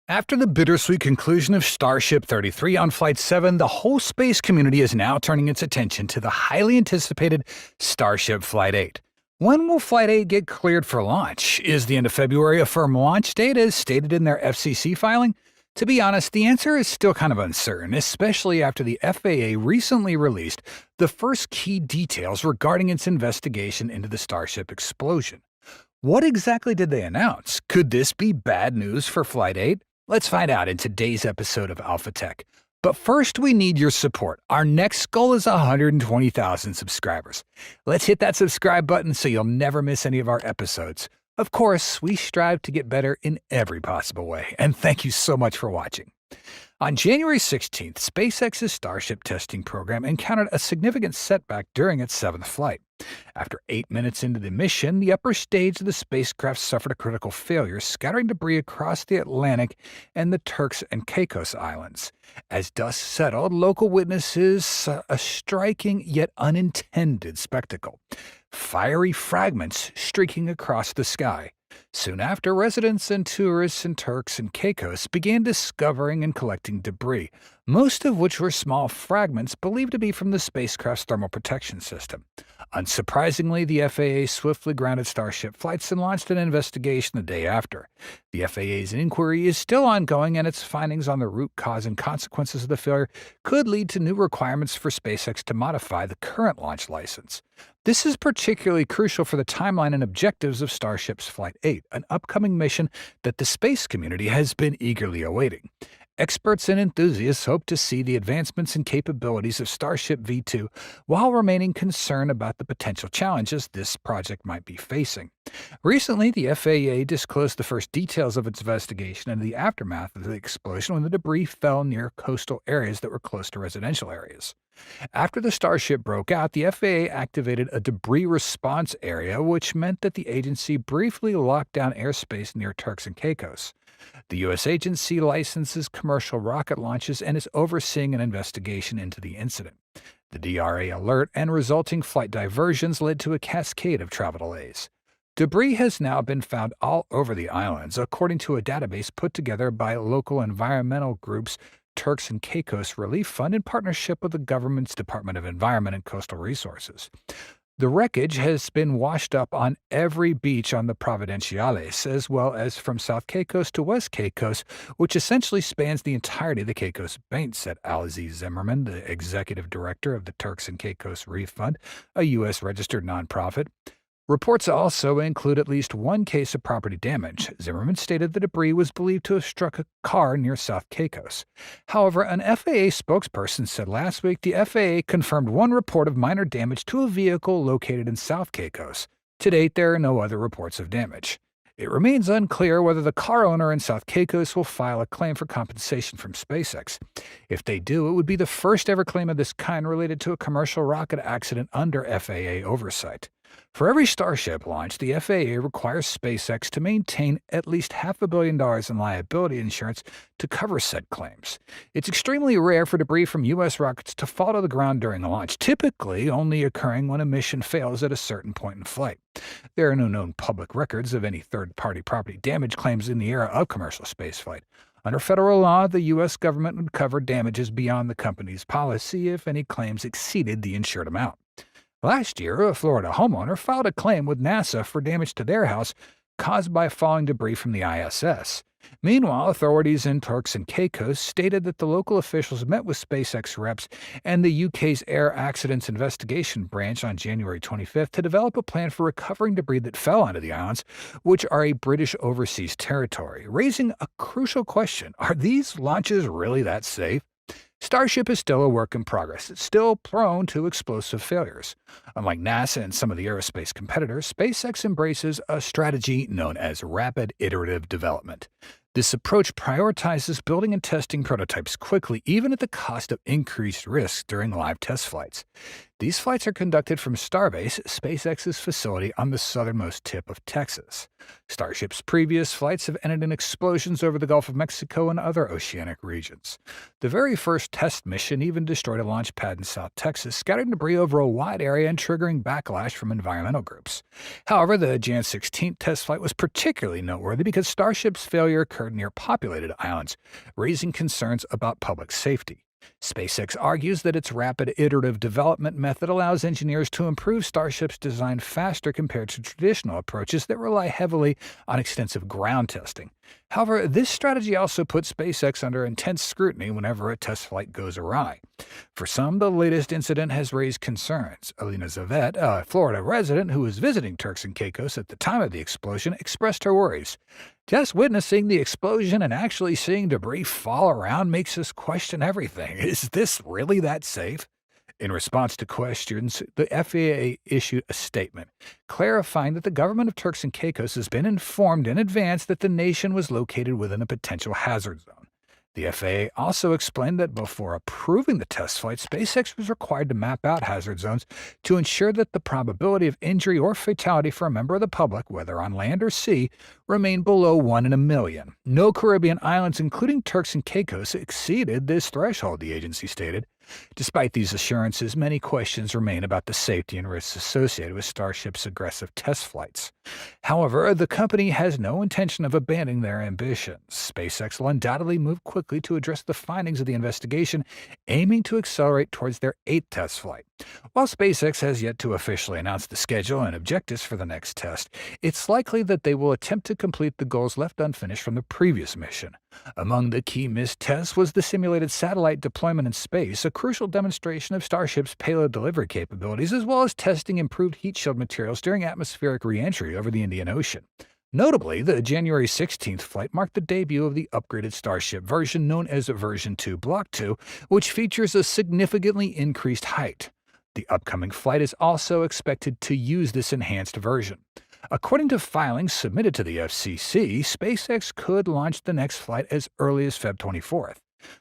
After the bittersweet conclusion of Starship 33 on Flight 7, the whole space community is now turning its attention to the highly anticipated Starship Flight 8. When will Flight 8 get cleared for launch? Is the end of February a firm launch date as stated in their FCC filing? To be honest, the answer is still kind of uncertain, especially after the FAA recently released the first key details regarding its investigation into the Starship explosion. What exactly did they announce? Could this be bad news for Flight 8? Let's find out in today's episode of Alpha Tech. But first, we need your support. Our next goal is 120,000 subscribers. Let's hit that subscribe button so you'll never miss any of our episodes. Of course, we strive to get better in every possible way, and thank you so much for watching. On January 16th, SpaceX's Starship testing program encountered a significant setback during its 7th flight. After 8 minutes into the mission, the upper stage of the spacecraft suffered a critical failure, scattering debris across the Atlantic and the Turks and Caicos Islands. As dust settled, local witnesses saw a striking yet unintended spectacle: fiery fragments streaking across the sky. Soon after, residents and tourists in Turks and Caicos began discovering and collecting debris, most of which were small fragments believed to be from the spacecraft's thermal protection system. Unsurprisingly, the FAA swiftly grounded Starship flights and launched an investigation the day after. The FAA's inquiry is still ongoing, and its findings on the root cause and consequences of the failure could lead to new requirements for SpaceX to modify the current launch license. This is particularly crucial for the timeline and objectives of Starship's Flight 8, an upcoming mission that the space community has been eagerly awaiting. Experts and enthusiasts hope to see the advancements and capabilities of Starship V2 while remaining concerned about the potential challenges this project might be facing. Recently, the FAA disclosed the first details of its investigation into the aftermath of the explosion when the debris fell near coastal areas that were close to residential areas. After the Starship broke out, the FAA activated a debris response area, which meant that the agency briefly locked down airspace near Turks and Caicos. The U.S. agency licenses commercial rocket launches and is overseeing an investigation into the incident. The DRA alert and resulting flight diversions led to a cascade of travel delays. Debris has now been found all over the islands, according to a database put together by local environmental groups Turks and Caicos Relief Fund in partnership with the government's Department of Environment and Coastal Resources. The wreckage has been washed up on every beach on the Providenciales, as well as from South Caicos to West Caicos, which essentially spans the entirety of the Caicos Basin, said Alize Zimmerman, the executive director of the Turks and Caicos Relief Fund, a U.S.-registered nonprofit. Reports also include at least one case of property damage. Zimmerman stated the debris was believed to have struck a car near South Caicos. However, an FAA spokesperson said last week the FAA confirmed one report of minor damage to a vehicle located in South Caicos. To date, there are no other reports of damage. It remains unclear whether the car owner in South Caicos will file a claim for compensation from SpaceX. If they do, it would be the first ever claim of this kind related to a commercial rocket accident under FAA oversight. For every Starship launch, the FAA requires SpaceX to maintain at least $500 million in liability insurance to cover said claims. It's extremely rare for debris from U.S. rockets to fall to the ground during a launch, typically only occurring when a mission fails at a certain point in flight. There are no known public records of any third-party property damage claims in the era of commercial spaceflight. Under federal law, the U.S. government would cover damages beyond the company's policy if any claims exceeded the insured amount. Last year, a Florida homeowner filed a claim with NASA for damage to their house caused by falling debris from the ISS. Meanwhile, authorities in Turks and Caicos stated that the local officials met with SpaceX reps and the UK's Air Accidents Investigation Branch on January 25th to develop a plan for recovering debris that fell onto the islands, which are a British overseas territory, raising a crucial question: are these launches really that safe? Starship is still a work in progress. It's still prone to explosive failures. Unlike NASA and some of the aerospace competitors, SpaceX embraces a strategy known as rapid iterative development. This approach prioritizes building and testing prototypes quickly, even at the cost of increased risk during live test flights. These flights are conducted from Starbase, SpaceX's facility on the southernmost tip of Texas. Starship's previous flights have ended in explosions over the Gulf of Mexico and other oceanic regions. The very first test mission even destroyed a launch pad in South Texas, scattering debris over a wide area and triggering backlash from environmental groups. However, the Jan 16th test flight was particularly noteworthy because Starship's failure occurred near populated islands, raising concerns about public safety. SpaceX argues that its rapid iterative development method allows engineers to improve Starship's design faster compared to traditional approaches that rely heavily on extensive ground testing. However, this strategy also puts SpaceX under intense scrutiny whenever a test flight goes awry. For some, the latest incident has raised concerns. Alina Zavet, a Florida resident who was visiting Turks and Caicos at the time of the explosion, expressed her worries. Just witnessing the explosion and actually seeing debris fall around makes us question everything. Is this really that safe? In response to questions, the FAA issued a statement, clarifying that the government of Turks and Caicos has been informed in advance that the nation was located within a potential hazard zone. The FAA also explained that before approving the test flight, SpaceX was required to map out hazard zones to ensure that the probability of injury or fatality for a member of the public, whether on land or sea, remained below 1 in a million. No Caribbean islands, including Turks and Caicos, exceeded this threshold, the agency stated. Despite these assurances, many questions remain about the safety and risks associated with Starship's aggressive test flights. However, the company has no intention of abandoning their ambitions. SpaceX will undoubtedly move quickly to address the findings of the investigation, aiming to accelerate towards their 8th test flight. While SpaceX has yet to officially announce the schedule and objectives for the next test, it's likely that they will attempt to complete the goals left unfinished from the previous mission. Among the key missed tests was the simulated satellite deployment in space, a crucial demonstration of Starship's payload delivery capabilities, as well as testing improved heat shield materials during atmospheric re-entry over the Indian Ocean. Notably, the January 16th flight marked the debut of the upgraded Starship version known as Version 2 Block 2, which features a significantly increased height. The upcoming flight is also expected to use this enhanced version. According to filings submitted to the FCC, SpaceX could launch the next flight as early as Feb 24th.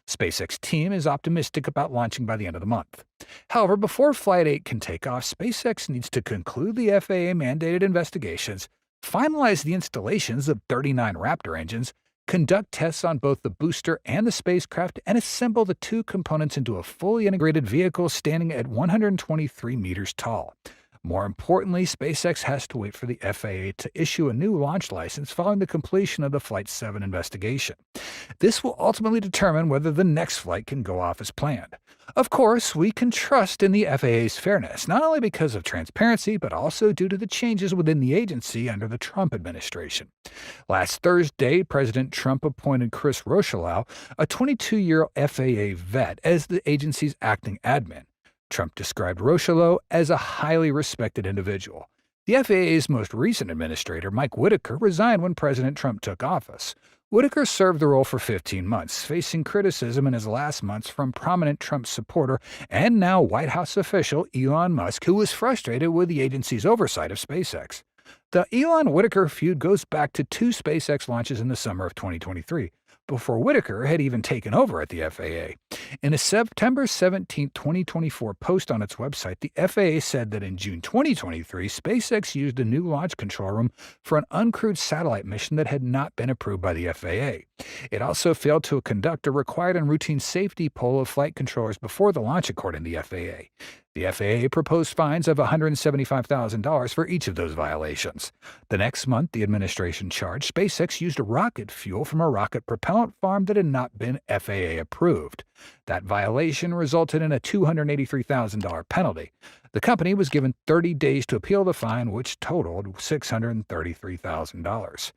SpaceX team is optimistic about launching by the end of the month. However, before Flight 8 can take off, SpaceX needs to conclude the FAA-mandated investigations, finalize the installations of 39 Raptor engines, conduct tests on both the booster and the spacecraft, and assemble the two components into a fully integrated vehicle standing at 123 meters tall. More importantly, SpaceX has to wait for the FAA to issue a new launch license following the completion of the Flight 7 investigation. This will ultimately determine whether the next flight can go off as planned. Of course, we can trust in the FAA's fairness, not only because of transparency, but also due to the changes within the agency under the Trump administration. Last Thursday, President Trump appointed Chris Rocheleau, a 22-year FAA vet, as the agency's acting admin. Trump described Rocheleau as a highly respected individual. The FAA's most recent administrator, Mike Whitaker, resigned when President Trump took office. Whitaker served the role for 15 months, facing criticism in his last months from prominent Trump supporter and now White House official Elon Musk, who was frustrated with the agency's oversight of SpaceX. The Elon-Whitaker feud goes back to 2 SpaceX launches in the summer of 2023, before Whitaker had even taken over at the FAA. In a September 17, 2024 post on its website, the FAA said that in June 2023, SpaceX used a new launch control room for an uncrewed satellite mission that had not been approved by the FAA. It also failed to conduct a required and routine safety poll of flight controllers before the launch, according to the FAA. The FAA proposed fines of $175,000 for each of those violations. The next month, the administration charged SpaceX used rocket fuel from a rocket propellant farm that had not been FAA approved. That violation resulted in a $283,000 penalty. The company was given 30 days to appeal the fine, which totaled $633,000.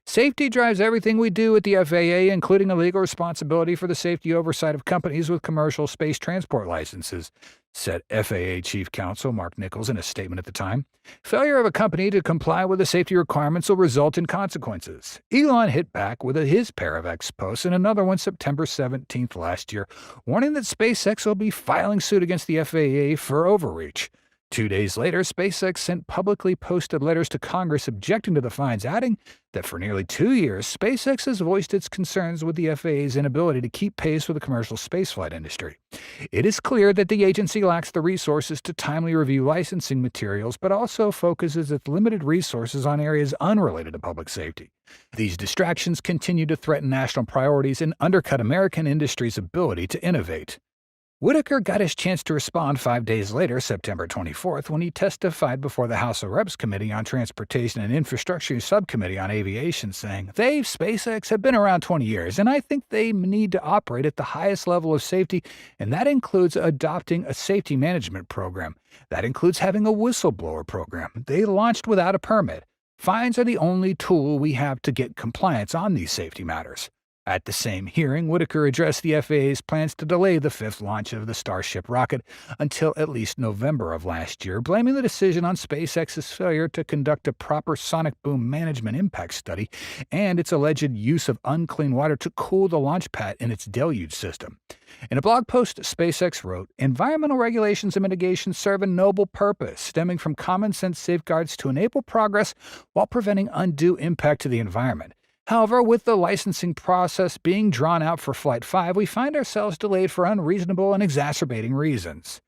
Safety drives everything we do at the FAA, including a legal responsibility for the safety oversight of companies with commercial space transport licenses, said FAA Chief Counsel Mark Nichols in a statement at the time. Failure of a company to comply with the safety requirements will result in consequences. Elon hit back with his pair of X posts and another one September 17th last year, warning that SpaceX will be filing suit against the FAA for overreach. 2 days later, SpaceX sent publicly posted letters to Congress objecting to the fines, adding that for nearly 2 years, SpaceX has voiced its concerns with the FAA's inability to keep pace with the commercial spaceflight industry. It is clear that the agency lacks the resources to timely review licensing materials, but also focuses its limited resources on areas unrelated to public safety. These distractions continue to threaten national priorities and undercut American industry's ability to innovate. Whitaker got his chance to respond 5 days later, September 24th, when he testified before the House of Reps Committee on Transportation and Infrastructure Subcommittee on Aviation, saying, "They, SpaceX, have been around 20 years, and I think they need to operate at the highest level of safety, and that includes adopting a safety management program. That includes having a whistleblower program. They launched without a permit. Fines are the only tool we have to get compliance on these safety matters." At the same hearing, Whitaker addressed the FAA's plans to delay the fifth launch of the Starship rocket until at least November of last year, blaming the decision on SpaceX's failure to conduct a proper sonic boom management impact study and its alleged use of unclean water to cool the launch pad in its deluge system. In a blog post, SpaceX wrote, "Environmental regulations and mitigation serve a noble purpose, stemming from common-sense safeguards to enable progress while preventing undue impact to the environment. However, with the licensing process being drawn out for Flight 5, we find ourselves delayed for unreasonable and exacerbating reasons."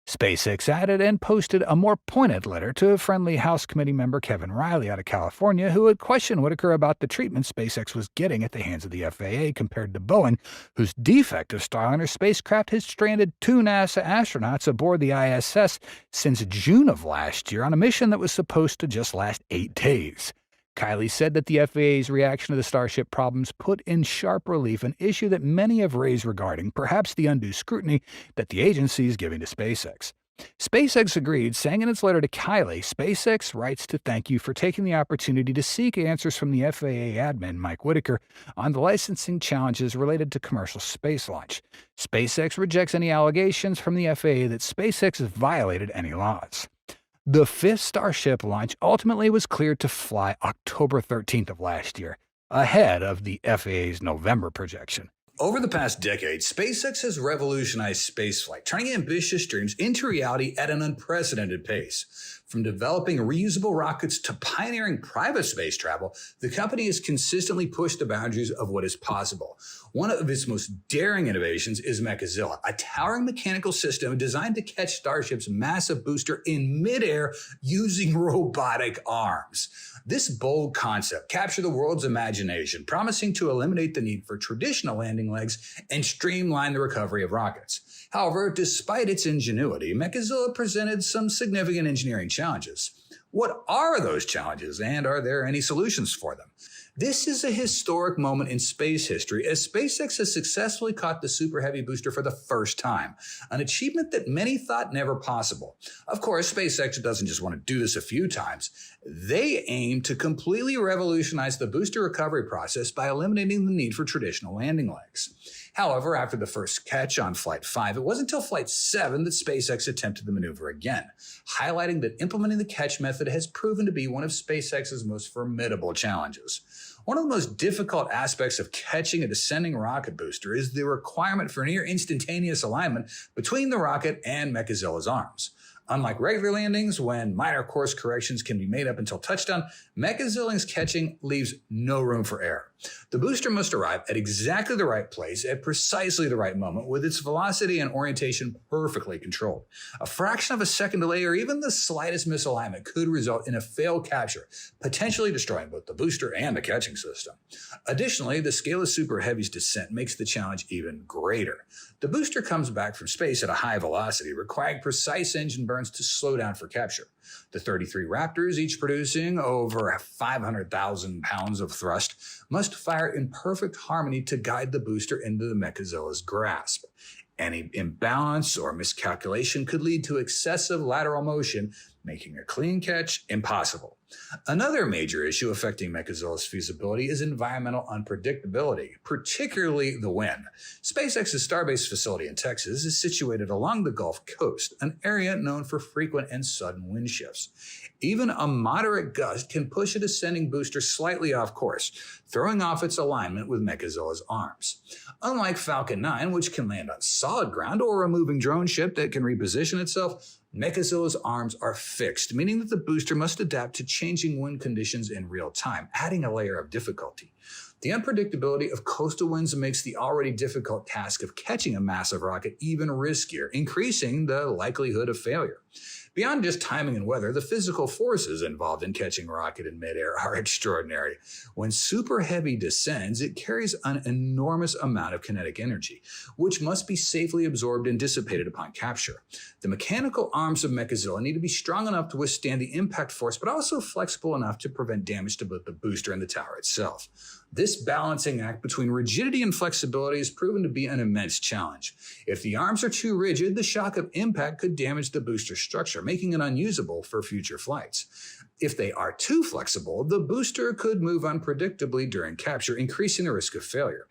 SpaceX added and posted a more pointed letter to a friendly House committee member, Kevin Riley, out of California, who had questioned Whitaker about the treatment SpaceX was getting at the hands of the FAA compared to Boeing, whose defective Starliner spacecraft has stranded 2 NASA astronauts aboard the ISS since June of last year on a mission that was supposed to just last 8 days. Kiley said that the FAA's reaction to the Starship problems put in sharp relief an issue that many have raised regarding perhaps the undue scrutiny that the agency is giving to SpaceX. SpaceX agreed, saying in its letter to Kiley, "SpaceX writes to thank you for taking the opportunity to seek answers from the FAA admin, Mike Whitaker, on the licensing challenges related to commercial space launch. SpaceX rejects any allegations from the FAA that SpaceX has violated any laws." The fifth Starship launch ultimately was cleared to fly October 13th of last year, ahead of the FAA's November projection. Over the past decade, SpaceX has revolutionized spaceflight, turning ambitious dreams into reality at an unprecedented pace. From developing reusable rockets to pioneering private space travel, the company has consistently pushed the boundaries of what is possible. One of its most daring innovations is Mechazilla, a towering mechanical system designed to catch Starship's massive booster in midair using robotic arms. This bold concept captured the world's imagination, promising to eliminate the need for traditional landing legs and streamline the recovery of rockets. However, despite its ingenuity, Mechazilla presented some significant engineering challenges. What are those challenges, and are there any solutions for them? This is a historic moment in space history as SpaceX has successfully caught the Super Heavy booster for the first time, an achievement that many thought never possible. Of course, SpaceX doesn't just want to do this a few times. They aim to completely revolutionize the booster recovery process by eliminating the need for traditional landing legs. However, after the first catch on Flight 5, it wasn't until Flight 7 that SpaceX attempted the maneuver again, highlighting that implementing the catch method has proven to be one of SpaceX's most formidable challenges. One of the most difficult aspects of catching a descending rocket booster is the requirement for near instantaneous alignment between the rocket and Mechazilla's arms. Unlike regular landings, when minor course corrections can be made up until touchdown, Mechazilla's catching leaves no room for error. The booster must arrive at exactly the right place at precisely the right moment, with its velocity and orientation perfectly controlled. A fraction of a second delay or even the slightest misalignment could result in a failed capture, potentially destroying both the booster and the catching system. Additionally, the scale of Super Heavy's descent makes the challenge even greater. The booster comes back from space at a high velocity, requiring precise engine burns to slow down for capture. The 33 Raptors, each producing over 500,000 pounds of thrust, must fire in perfect harmony to guide the booster into the Mechazilla's grasp. Any imbalance or miscalculation could lead to excessive lateral motion, making a clean catch impossible. Another major issue affecting Mechazilla's feasibility is environmental unpredictability, particularly the wind. SpaceX's Starbase facility in Texas is situated along the Gulf Coast, an area known for frequent and sudden wind shifts. Even a moderate gust can push a descending booster slightly off course, throwing off its alignment with Mechazilla's arms. Unlike Falcon 9, which can land on solid ground, or a moving drone ship that can reposition itself, Mechazilla's arms are fixed, meaning that the booster must adapt to changing wind conditions in real time, adding a layer of difficulty. The unpredictability of coastal winds makes the already difficult task of catching a massive rocket even riskier, increasing the likelihood of failure. Beyond just timing and weather, the physical forces involved in catching a rocket in midair are extraordinary. When Super Heavy descends, it carries an enormous amount of kinetic energy, which must be safely absorbed and dissipated upon capture. The mechanical arms of Mechazilla need to be strong enough to withstand the impact force, but also flexible enough to prevent damage to both the booster and the tower itself. This balancing act between rigidity and flexibility has proven to be an immense challenge. If the arms are too rigid, the shock of impact could damage the booster structure, making it unusable for future flights. If they are too flexible, the booster could move unpredictably during capture, increasing the risk of failure.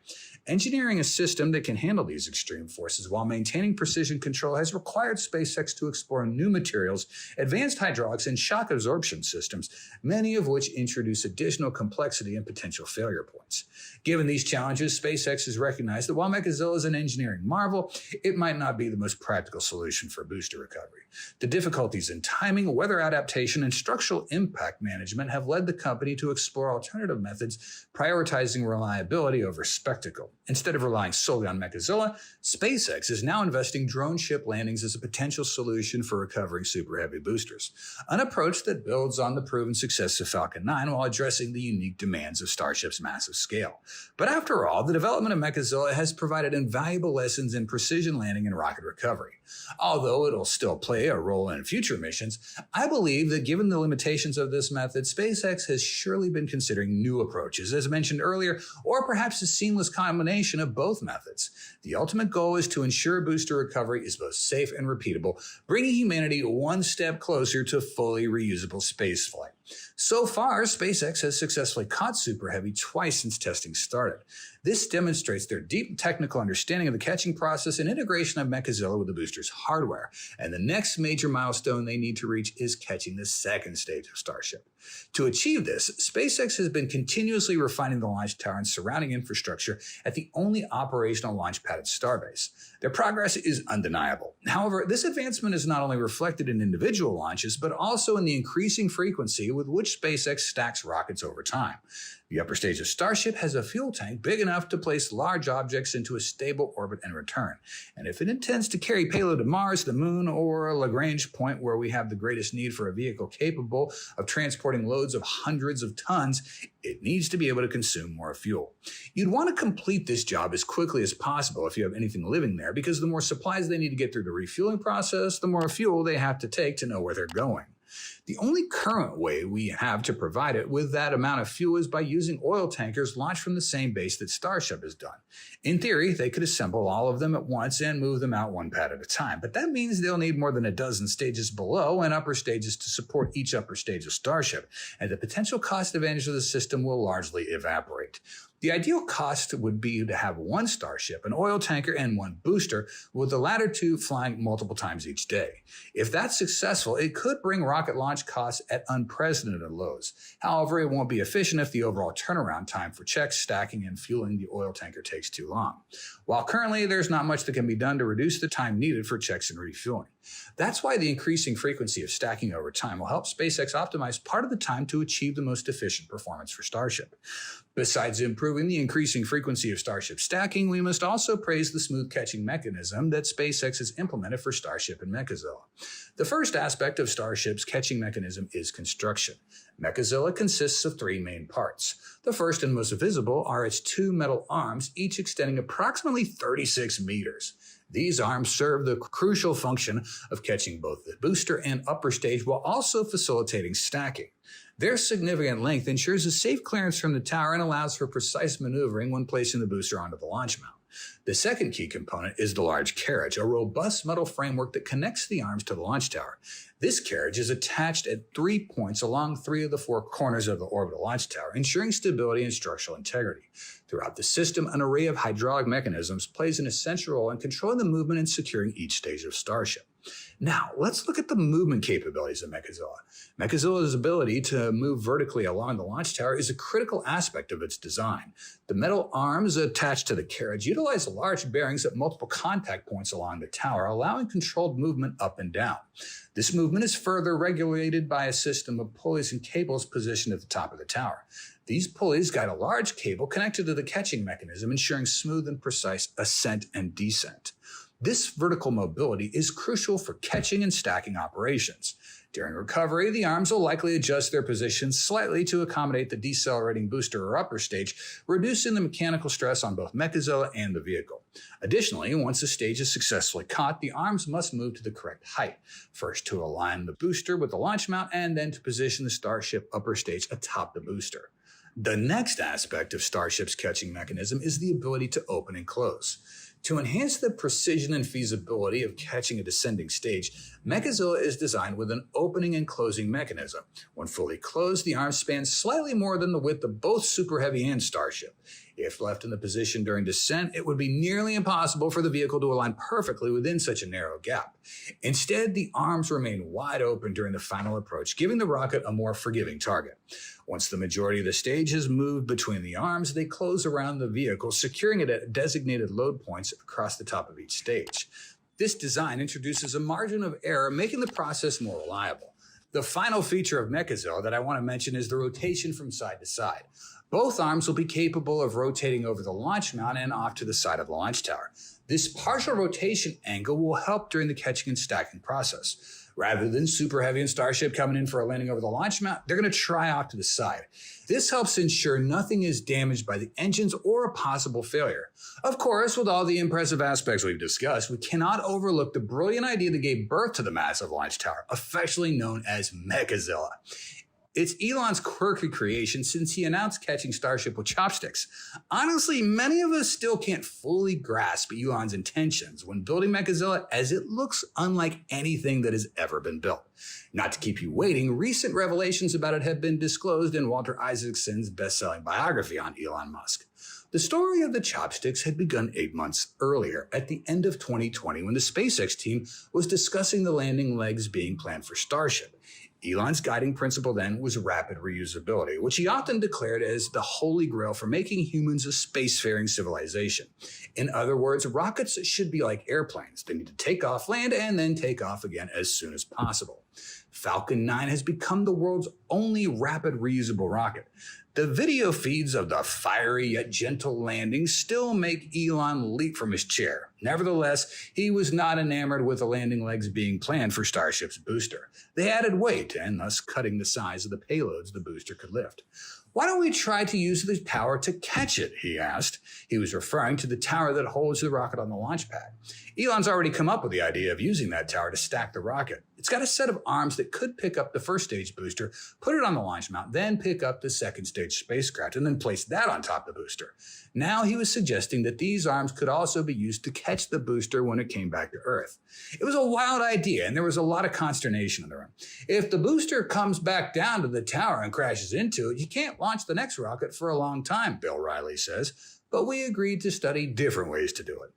Engineering a system that can handle these extreme forces while maintaining precision control has required SpaceX to explore new materials, advanced hydraulics, and shock absorption systems, many of which introduce additional complexity and potential failure points. Given these challenges, SpaceX has recognized that while Mechazilla is an engineering marvel, it might not be the most practical solution for booster recovery. The difficulties in timing, weather adaptation, and structural impact management have led the company to explore alternative methods, prioritizing reliability over spectacle. Instead of relying solely on Mechazilla, SpaceX is now investing drone ship landings as a potential solution for recovering Super Heavy boosters, an approach that builds on the proven success of Falcon 9 while addressing the unique demands of Starship's massive scale. But after all, the development of Mechazilla has provided invaluable lessons in precision landing and rocket recovery. Although it'll still play a role in future missions, I believe that given the limitations of this method, SpaceX has surely been considering new approaches, as mentioned earlier, or perhaps a seamless combination of both methods. The ultimate goal is to ensure booster recovery is both safe and repeatable, bringing humanity one step closer to fully reusable spaceflight. So far, SpaceX has successfully caught Super Heavy twice since testing started. This demonstrates their deep technical understanding of the catching process and integration of Mechazilla with the booster's hardware. And the next major milestone they need to reach is catching the second stage of Starship. To achieve this, SpaceX has been continuously refining the launch tower and surrounding infrastructure at the only operational launch pad at Starbase. Their progress is undeniable. However, this advancement is not only reflected in individual launches, but also in the increasing frequency with which SpaceX stacks rockets over time. The upper stage of Starship has a fuel tank big enough to place large objects into a stable orbit and return. And if it intends to carry payload to Mars, the Moon, or a Lagrange point where we have the greatest need for a vehicle capable of transporting loads of hundreds of tons, it needs to be able to consume more fuel. You'd want to complete this job as quickly as possible if you have anything living there, because the more supplies they need to get through the refueling process, the more fuel they have to take to know where they're going. The only current way we have to provide it with that amount of fuel is by using oil tankers launched from the same base that Starship has done. In theory, they could assemble all of them at once and move them out one pad at a time, but that means they'll need more than a dozen stages below and upper stages to support each upper stage of Starship, and the potential cost advantage of the system will largely evaporate. The ideal cost would be to have one Starship, an oil tanker, and one booster, with the latter two flying multiple times each day. If that's successful, it could bring rocket launch costs at unprecedented lows. However, it won't be efficient if the overall turnaround time for checks, stacking, and fueling the oil tanker takes too long. While currently there's not much that can be done to reduce the time needed for checks and refueling. That's why the increasing frequency of stacking over time will help SpaceX optimize part of the time to achieve the most efficient performance for Starship. Besides improving the increasing frequency of Starship stacking, we must also praise the smooth catching mechanism that SpaceX has implemented for Starship and Mechazilla. The first aspect of Starship's catching mechanism is construction. Mechazilla consists of three main parts. The first and most visible are its two metal arms, each extending approximately 36 meters. These arms serve the crucial function of catching both the booster and upper stage while also facilitating stacking. Their significant length ensures a safe clearance from the tower and allows for precise maneuvering when placing the booster onto the launch mount. The second key component is the large carriage, a robust metal framework that connects the arms to the launch tower. This carriage is attached at 3 points along 3 of the 4 corners of the orbital launch tower, ensuring stability and structural integrity. Throughout the system, an array of hydraulic mechanisms plays an essential role in controlling the movement and securing each stage of Starship. Now, let's look at the movement capabilities of Mechazilla. Mechazilla's ability to move vertically along the launch tower is a critical aspect of its design. The metal arms attached to the carriage utilize large bearings at multiple contact points along the tower, allowing controlled movement up and down. This movement is further regulated by a system of pulleys and cables positioned at the top of the tower. These pulleys guide a large cable connected to the catching mechanism, ensuring smooth and precise ascent and descent. This vertical mobility is crucial for catching and stacking operations. During recovery, the arms will likely adjust their positions slightly to accommodate the decelerating booster or upper stage, reducing the mechanical stress on both Mechazilla and the vehicle. Additionally, once the stage is successfully caught, the arms must move to the correct height, first to align the booster with the launch mount and then to position the Starship upper stage atop the booster. The next aspect of Starship's catching mechanism is the ability to open and close. To enhance the precision and feasibility of catching a descending stage, Mechazilla is designed with an opening and closing mechanism. When fully closed, the arms span slightly more than the width of both Super Heavy and Starship. If left in the position during descent, it would be nearly impossible for the vehicle to align perfectly within such a narrow gap. Instead, the arms remain wide open during the final approach, giving the rocket a more forgiving target. Once the majority of the stage has moved between the arms, they close around the vehicle, securing it at designated load points across the top of each stage. This design introduces a margin of error, making the process more reliable. The final feature of Mechazilla that I want to mention is the rotation from side to side. Both arms will be capable of rotating over the launch mount and off to the side of the launch tower. This partial rotation angle will help during the catching and stacking process. Rather than Super Heavy and Starship coming in for a landing over the launch mount, they're going to try off to the side. This helps ensure nothing is damaged by the engines or a possible failure. Of course, with all the impressive aspects we've discussed, we cannot overlook the brilliant idea that gave birth to the massive launch tower, affectionately known as Mechazilla. It's Elon's quirky creation since he announced catching Starship with chopsticks. Honestly, many of us still can't fully grasp Elon's intentions when building Mechazilla, as it looks unlike anything that has ever been built. Not to keep you waiting, recent revelations about it have been disclosed in Walter Isaacson's best-selling biography on Elon Musk. The story of the chopsticks had begun 8 months earlier, at the end of 2020, when the SpaceX team was discussing the landing legs being planned for Starship. Elon's guiding principle then was rapid reusability, which he often declared as the holy grail for making humans a spacefaring civilization. In other words, rockets should be like airplanes. They need to take off, land, and then take off again as soon as possible. Falcon 9 has become the world's only rapid reusable rocket. The video feeds of the fiery yet gentle landing still make Elon leap from his chair. Nevertheless, he was not enamored with the landing legs being planned for Starship's booster. They added weight, and thus cutting the size of the payloads the booster could lift. "Why don't we try to use the tower to catch it?" he asked. He was referring to the tower that holds the rocket on the launch pad. Elon's already come up with the idea of using that tower to stack the rocket. It's got a set of arms that could pick up the first stage booster, put it on the launch mount, then pick up the second stage spacecraft, and then place that on top of the booster. Now he was suggesting that these arms could also be used to catch the booster when it came back to Earth. It was a wild idea, and there was a lot of consternation in the room. If the booster comes back down to the tower and crashes into it, you can't launch the next rocket for a long time, Bill Riley says. But we agreed to study different ways to do it.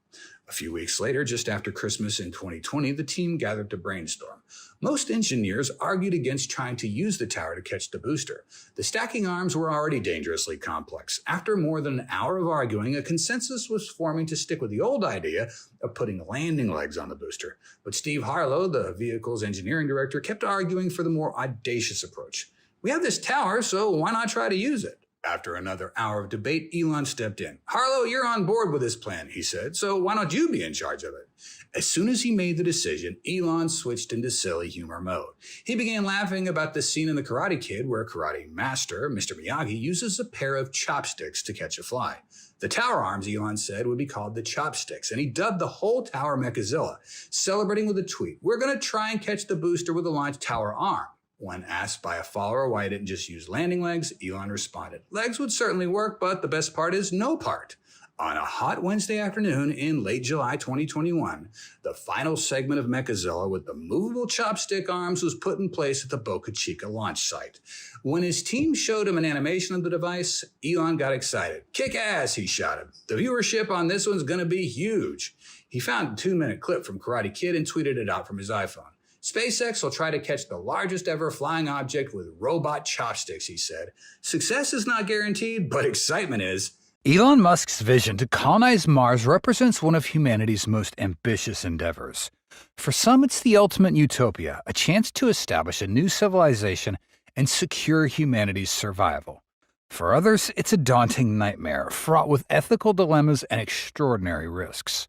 A few weeks later, just after Christmas in 2020, the team gathered to brainstorm. Most engineers argued against trying to use the tower to catch the booster. The stacking arms were already dangerously complex. After more than an hour of arguing, a consensus was forming to stick with the old idea of putting landing legs on the booster. But Steve Harlow, the vehicle's engineering director, kept arguing for the more audacious approach. "We have this tower, so why not try to use it?" After another hour of debate, Elon stepped in. "Harlow, you're on board with this plan," he said, "so why don't you be in charge of it?" As soon as he made the decision, Elon switched into silly humor mode. He began laughing about the scene in The Karate Kid where karate master, Mr. Miyagi, uses a pair of chopsticks to catch a fly. The tower arms, Elon said, would be called the chopsticks, and he dubbed the whole tower Mechazilla, celebrating with a tweet, "We're going to try and catch the booster with a launch tower arm." When asked by a follower why he didn't just use landing legs, Elon responded, "Legs would certainly work, but the best part is no part." On a hot Wednesday afternoon in late July 2021, the final segment of Mechazilla with the movable chopstick arms was put in place at the Boca Chica launch site. When his team showed him an animation of the device, Elon got excited. "Kick ass," he shouted. "The viewership on this one's going to be huge." He found a 2-minute clip from Karate Kid and tweeted it out from his iPhone. "SpaceX will try to catch the largest ever flying object with robot chopsticks," he said. "Success is not guaranteed, but excitement is." Elon Musk's vision to colonize Mars represents one of humanity's most ambitious endeavors. For some, it's the ultimate utopia, a chance to establish a new civilization and secure humanity's survival. For others, it's a daunting nightmare, fraught with ethical dilemmas and extraordinary risks.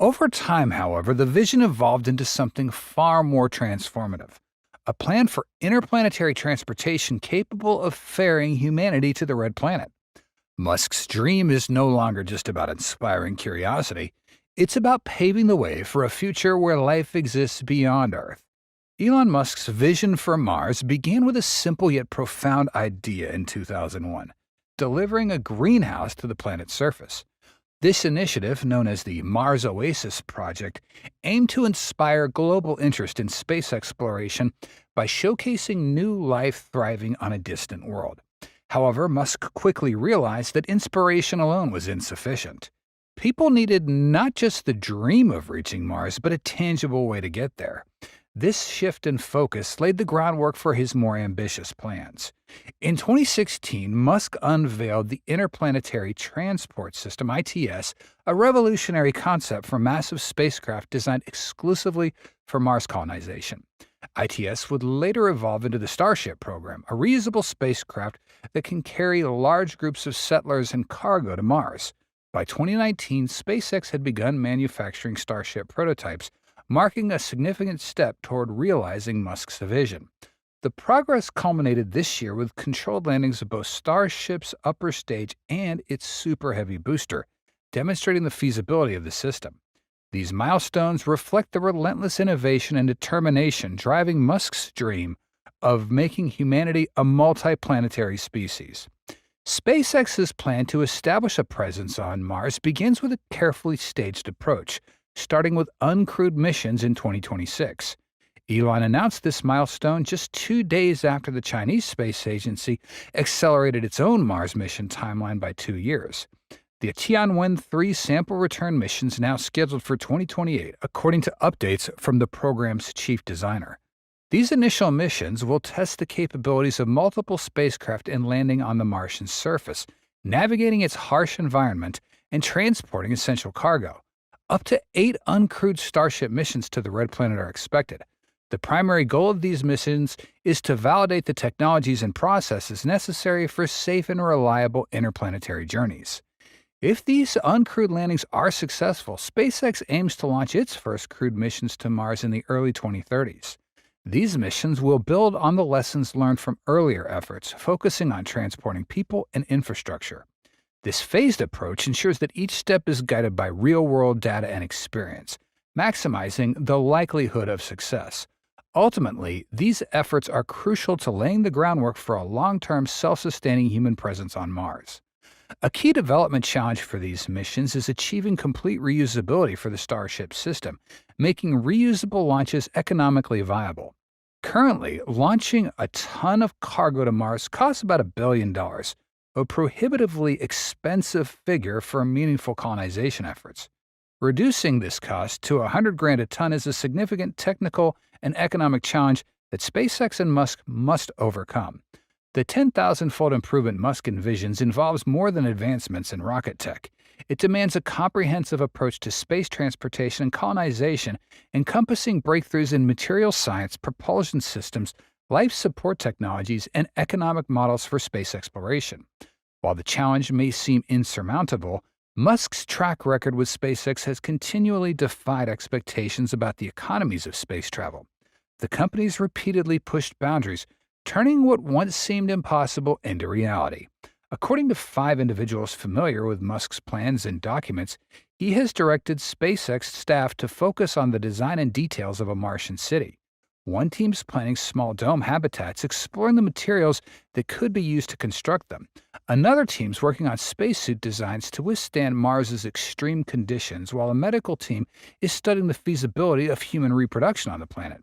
Over time, however, the vision evolved into something far more transformative, a plan for interplanetary transportation capable of ferrying humanity to the Red Planet. Musk's dream is no longer just about inspiring curiosity. It's about paving the way for a future where life exists beyond Earth. Elon Musk's vision for Mars began with a simple yet profound idea in 2001, delivering a greenhouse to the planet's surface. This initiative, known as the Mars Oasis Project, aimed to inspire global interest in space exploration by showcasing new life thriving on a distant world. However, Musk quickly realized that inspiration alone was insufficient. People needed not just the dream of reaching Mars, but a tangible way to get there. This shift in focus laid the groundwork for his more ambitious plans. In 2016, Musk unveiled the Interplanetary Transport System, ITS, a revolutionary concept for massive spacecraft designed exclusively for Mars colonization. ITS would later evolve into the Starship program, a reusable spacecraft that can carry large groups of settlers and cargo to Mars. By 2019, SpaceX had begun manufacturing Starship prototypes, marking a significant step toward realizing Musk's vision. The progress culminated this year with controlled landings of both Starship's upper stage and its Super Heavy booster, demonstrating the feasibility of the system. These milestones reflect the relentless innovation and determination driving Musk's dream of making humanity a multiplanetary species. SpaceX's plan to establish a presence on Mars begins with a carefully staged approach, starting with uncrewed missions in 2026. Elon announced this milestone just 2 days after the Chinese Space Agency accelerated its own Mars mission timeline by 2 years. The Tianwen-3 sample return mission is now scheduled for 2028, according to updates from the program's chief designer. These initial missions will test the capabilities of multiple spacecraft in landing on the Martian surface, navigating its harsh environment, and transporting essential cargo. Up to 8 uncrewed Starship missions to the Red Planet are expected. The primary goal of these missions is to validate the technologies and processes necessary for safe and reliable interplanetary journeys. If these uncrewed landings are successful, SpaceX aims to launch its first crewed missions to Mars in the early 2030s. These missions will build on the lessons learned from earlier efforts, focusing on transporting people and infrastructure. This phased approach ensures that each step is guided by real-world data and experience, maximizing the likelihood of success. Ultimately, these efforts are crucial to laying the groundwork for a long-term self-sustaining human presence on Mars. A key development challenge for these missions is achieving complete reusability for the Starship system, making reusable launches economically viable. Currently, launching a ton of cargo to Mars costs about $1 billion, a prohibitively expensive figure for meaningful colonization efforts. Reducing this cost to $100,000 a ton is a significant technical and economic challenge that SpaceX and Musk must overcome. The 10,000-fold improvement Musk envisions involves more than advancements in rocket tech. It demands a comprehensive approach to space transportation and colonization, encompassing breakthroughs in material science, propulsion systems, life support technologies, and economic models for space exploration. While the challenge may seem insurmountable, Musk's track record with SpaceX has continually defied expectations about the economies of space travel. The company's repeatedly pushed boundaries, turning what once seemed impossible into reality. According to 5 individuals familiar with Musk's plans and documents, he has directed SpaceX staff to focus on the design and details of a Martian city. One team's planning small dome habitats, exploring the materials that could be used to construct them. Another team's working on spacesuit designs to withstand Mars's extreme conditions, while a medical team is studying the feasibility of human reproduction on the planet.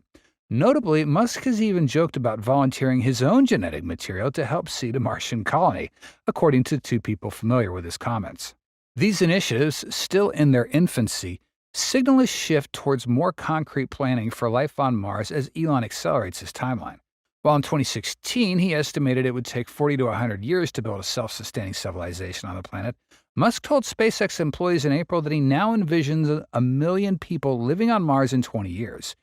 Notably, Musk has even joked about volunteering his own genetic material to help seed a Martian colony, according to two people familiar with his comments. These initiatives, still in their infancy, signal a shift towards more concrete planning for life on Mars as Elon accelerates his timeline. While in 2016 he estimated it would take 40 to 100 years to build a self-sustaining civilization on the planet, Musk told SpaceX employees in April that he now envisions 1 million people living on Mars in 20 years.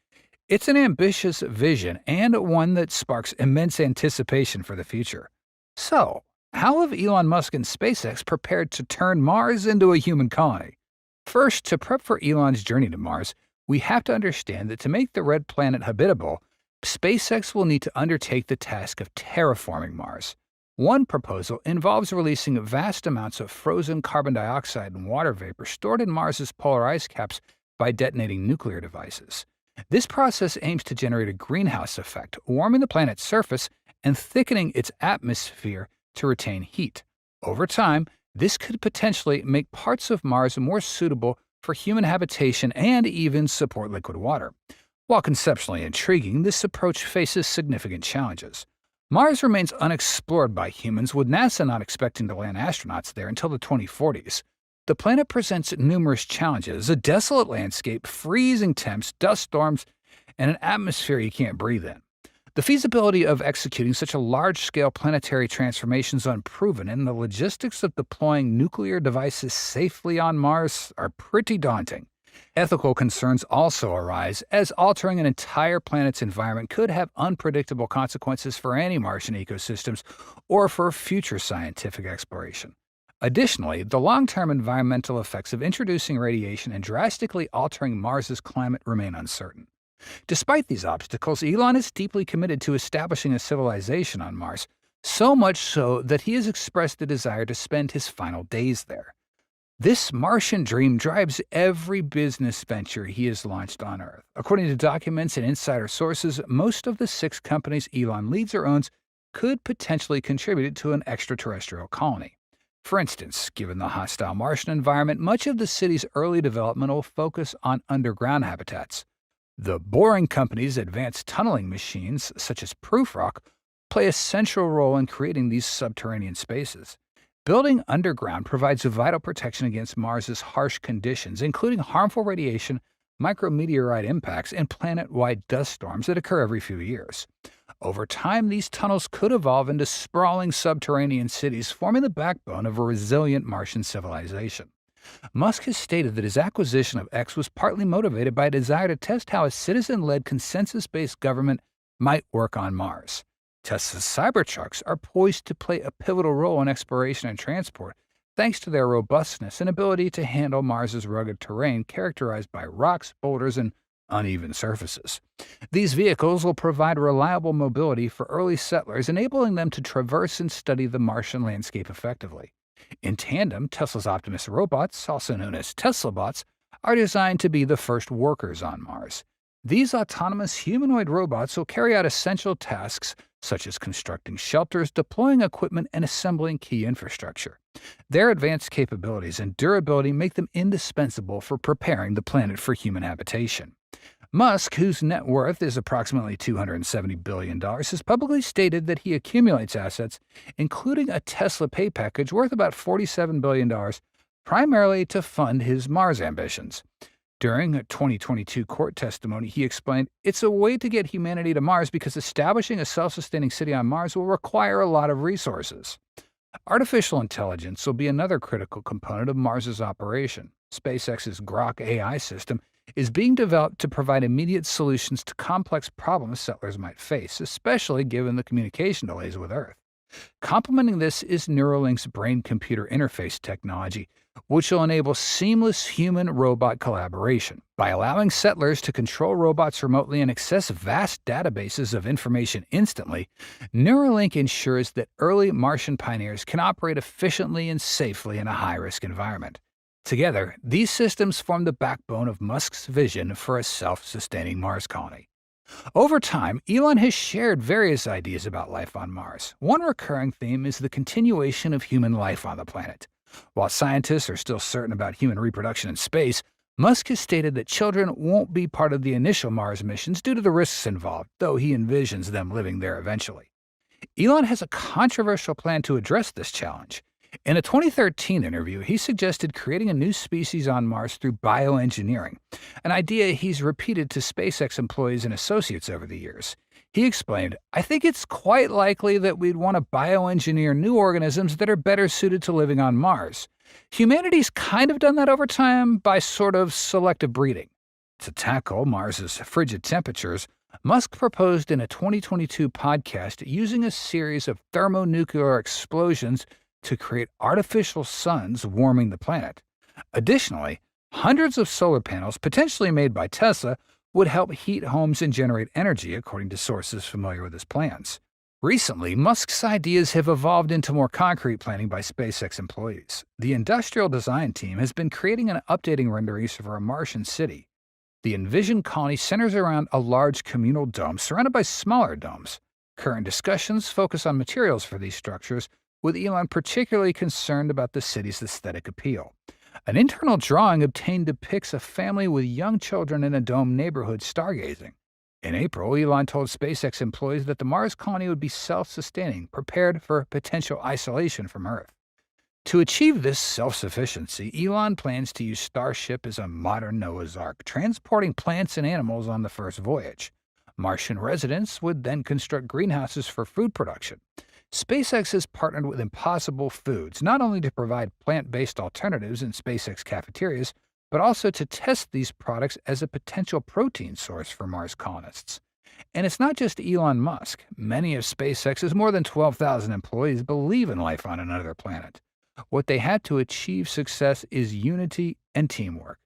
It's an ambitious vision and one that sparks immense anticipation for the future. So, how have Elon Musk and SpaceX prepared to turn Mars into a human colony? First, to prep for Elon's journey to Mars, we have to understand that to make the red planet habitable, SpaceX will need to undertake the task of terraforming Mars. One proposal involves releasing vast amounts of frozen carbon dioxide and water vapor stored in Mars's polar ice caps by detonating nuclear devices. This process aims to generate a greenhouse effect, warming the planet's surface and thickening its atmosphere to retain heat. Over time, this could potentially make parts of Mars more suitable for human habitation and even support liquid water. While conceptually intriguing, this approach faces significant challenges. Mars remains unexplored by humans, with NASA not expecting to land astronauts there until the 2040s. The planet presents numerous challenges: a desolate landscape, freezing temps, dust storms, and an atmosphere you can't breathe in. The feasibility of executing such a large-scale planetary transformation is unproven, and the logistics of deploying nuclear devices safely on Mars are pretty daunting. Ethical concerns also arise, as altering an entire planet's environment could have unpredictable consequences for any Martian ecosystems or for future scientific exploration. Additionally, the long-term environmental effects of introducing radiation and drastically altering Mars's climate remain uncertain. Despite these obstacles, Elon is deeply committed to establishing a civilization on Mars, so much so that he has expressed the desire to spend his final days there. This Martian dream drives every business venture he has launched on Earth. According to documents and insider sources, most of the 6 companies Elon leads or owns could potentially contribute to an extraterrestrial colony. For instance, given the hostile Martian environment, much of the city's early development will focus on underground habitats. The Boring Company's advanced tunneling machines, such as Proof-Rock, play a central role in creating these subterranean spaces. Building underground provides a vital protection against Mars's harsh conditions, including harmful radiation, micrometeorite impacts, and planet-wide dust storms that occur every few years. Over time, these tunnels could evolve into sprawling subterranean cities, forming the backbone of a resilient Martian civilization. Musk has stated that his acquisition of X was partly motivated by a desire to test how a citizen-led, consensus-based government might work on Mars. Tesla's Cybertrucks are poised to play a pivotal role in exploration and transport, thanks to their robustness and ability to handle Mars's rugged terrain characterized by rocks, boulders, and uneven surfaces. These vehicles will provide reliable mobility for early settlers, enabling them to traverse and study the Martian landscape effectively. In tandem, Tesla's Optimus robots, also known as Tesla bots, are designed to be the first workers on Mars. These autonomous humanoid robots will carry out essential tasks such as constructing shelters, deploying equipment, and assembling key infrastructure. Their advanced capabilities and durability make them indispensable for preparing the planet for human habitation. Musk, whose net worth is approximately $270 billion, has publicly stated that he accumulates assets, including a Tesla pay package worth about $47 billion, primarily to fund his Mars ambitions. During a 2022 court testimony, he explained, "It's a way to get humanity to Mars because establishing a self-sustaining city on Mars will require a lot of resources." Artificial intelligence will be another critical component of Mars's operation. SpaceX's Grok AI system is being developed to provide immediate solutions to complex problems settlers might face, especially given the communication delays with Earth. Complementing this is Neuralink's brain-computer interface technology, which will enable seamless human-robot collaboration. By allowing settlers to control robots remotely and access vast databases of information instantly, Neuralink ensures that early Martian pioneers can operate efficiently and safely in a high-risk environment. Together, these systems form the backbone of Musk's vision for a self-sustaining Mars colony. Over time, Elon has shared various ideas about life on Mars. One recurring theme is the continuation of human life on the planet. While scientists are still certain about human reproduction in space, Musk has stated that children won't be part of the initial Mars missions due to the risks involved, though he envisions them living there eventually. Elon has a controversial plan to address this challenge. In a 2013 interview, he suggested creating a new species on Mars through bioengineering, an idea he's repeated to SpaceX employees and associates over the years. He explained, "I think it's quite likely that we'd want to bioengineer new organisms that are better suited to living on Mars. Humanity's kind of done that over time by sort of selective breeding." To tackle Mars's frigid temperatures, Musk proposed in a 2022 podcast using a series of thermonuclear explosions to create artificial suns warming the planet. Additionally, hundreds of solar panels, potentially made by Tesla, would help heat homes and generate energy, according to sources familiar with his plans. Recently, Musk's ideas have evolved into more concrete planning by SpaceX employees. The industrial design team has been creating and updating renderings for a Martian city. The envisioned colony centers around a large communal dome surrounded by smaller domes. Current discussions focus on materials for these structures, with Elon particularly concerned about the city's aesthetic appeal. An internal drawing obtained depicts a family with young children in a dome neighborhood stargazing. In April, Elon told SpaceX employees that the Mars colony would be self-sustaining, prepared for potential isolation from Earth. To achieve this self-sufficiency, Elon plans to use Starship as a modern Noah's Ark, transporting plants and animals on the first voyage. Martian residents would then construct greenhouses for food production. SpaceX has partnered with Impossible Foods not only to provide plant-based alternatives in SpaceX cafeterias, but also to test these products as a potential protein source for Mars colonists. And it's not just Elon Musk. Many of SpaceX's more than 12,000 employees believe in life on another planet. What they had to achieve success is unity and teamwork.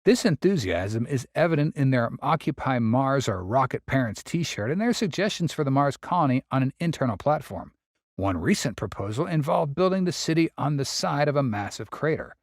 This enthusiasm is evident in their Occupy Mars or Rocket Parents t-shirt and their suggestions for the Mars colony on an internal platform. One recent proposal involved building the city on the side of a massive crater.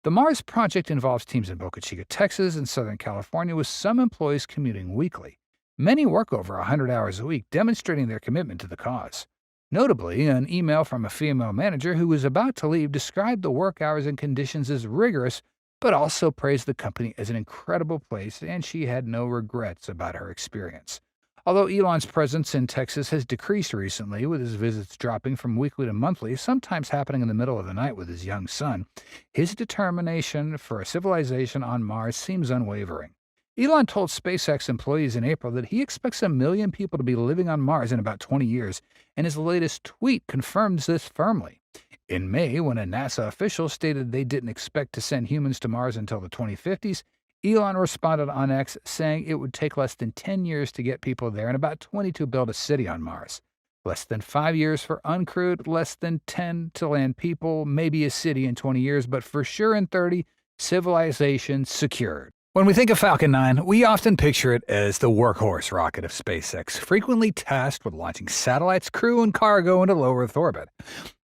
The Mars project involves teams in Boca Chica, Texas, and Southern California, with some employees commuting weekly. Many work over 100 hours a week, demonstrating their commitment to the cause. Notably, an email from a female manager who was about to leave described the work hours and conditions as rigorous, but also praised the company as an incredible place, and she had no regrets about her experience. Although Elon's presence in Texas has decreased recently, with his visits dropping from weekly to monthly, sometimes happening in the middle of the night with his young son, his determination for a civilization on Mars seems unwavering. Elon told SpaceX employees in April that he expects 1 million people to be living on Mars in about 20 years, and his latest tweet confirms this firmly. In May, when a NASA official stated they didn't expect to send humans to Mars until the 2050s, Elon responded on X saying it would take less than 10 years to get people there and about 20 to build a city on Mars. Less than 5 years for uncrewed, less than 10 to land people, maybe a city in 20 years, but for sure in 30, civilization secured. When we think of Falcon 9, we often picture it as the workhorse rocket of SpaceX, frequently tasked with launching satellites, crew, and cargo into low Earth orbit.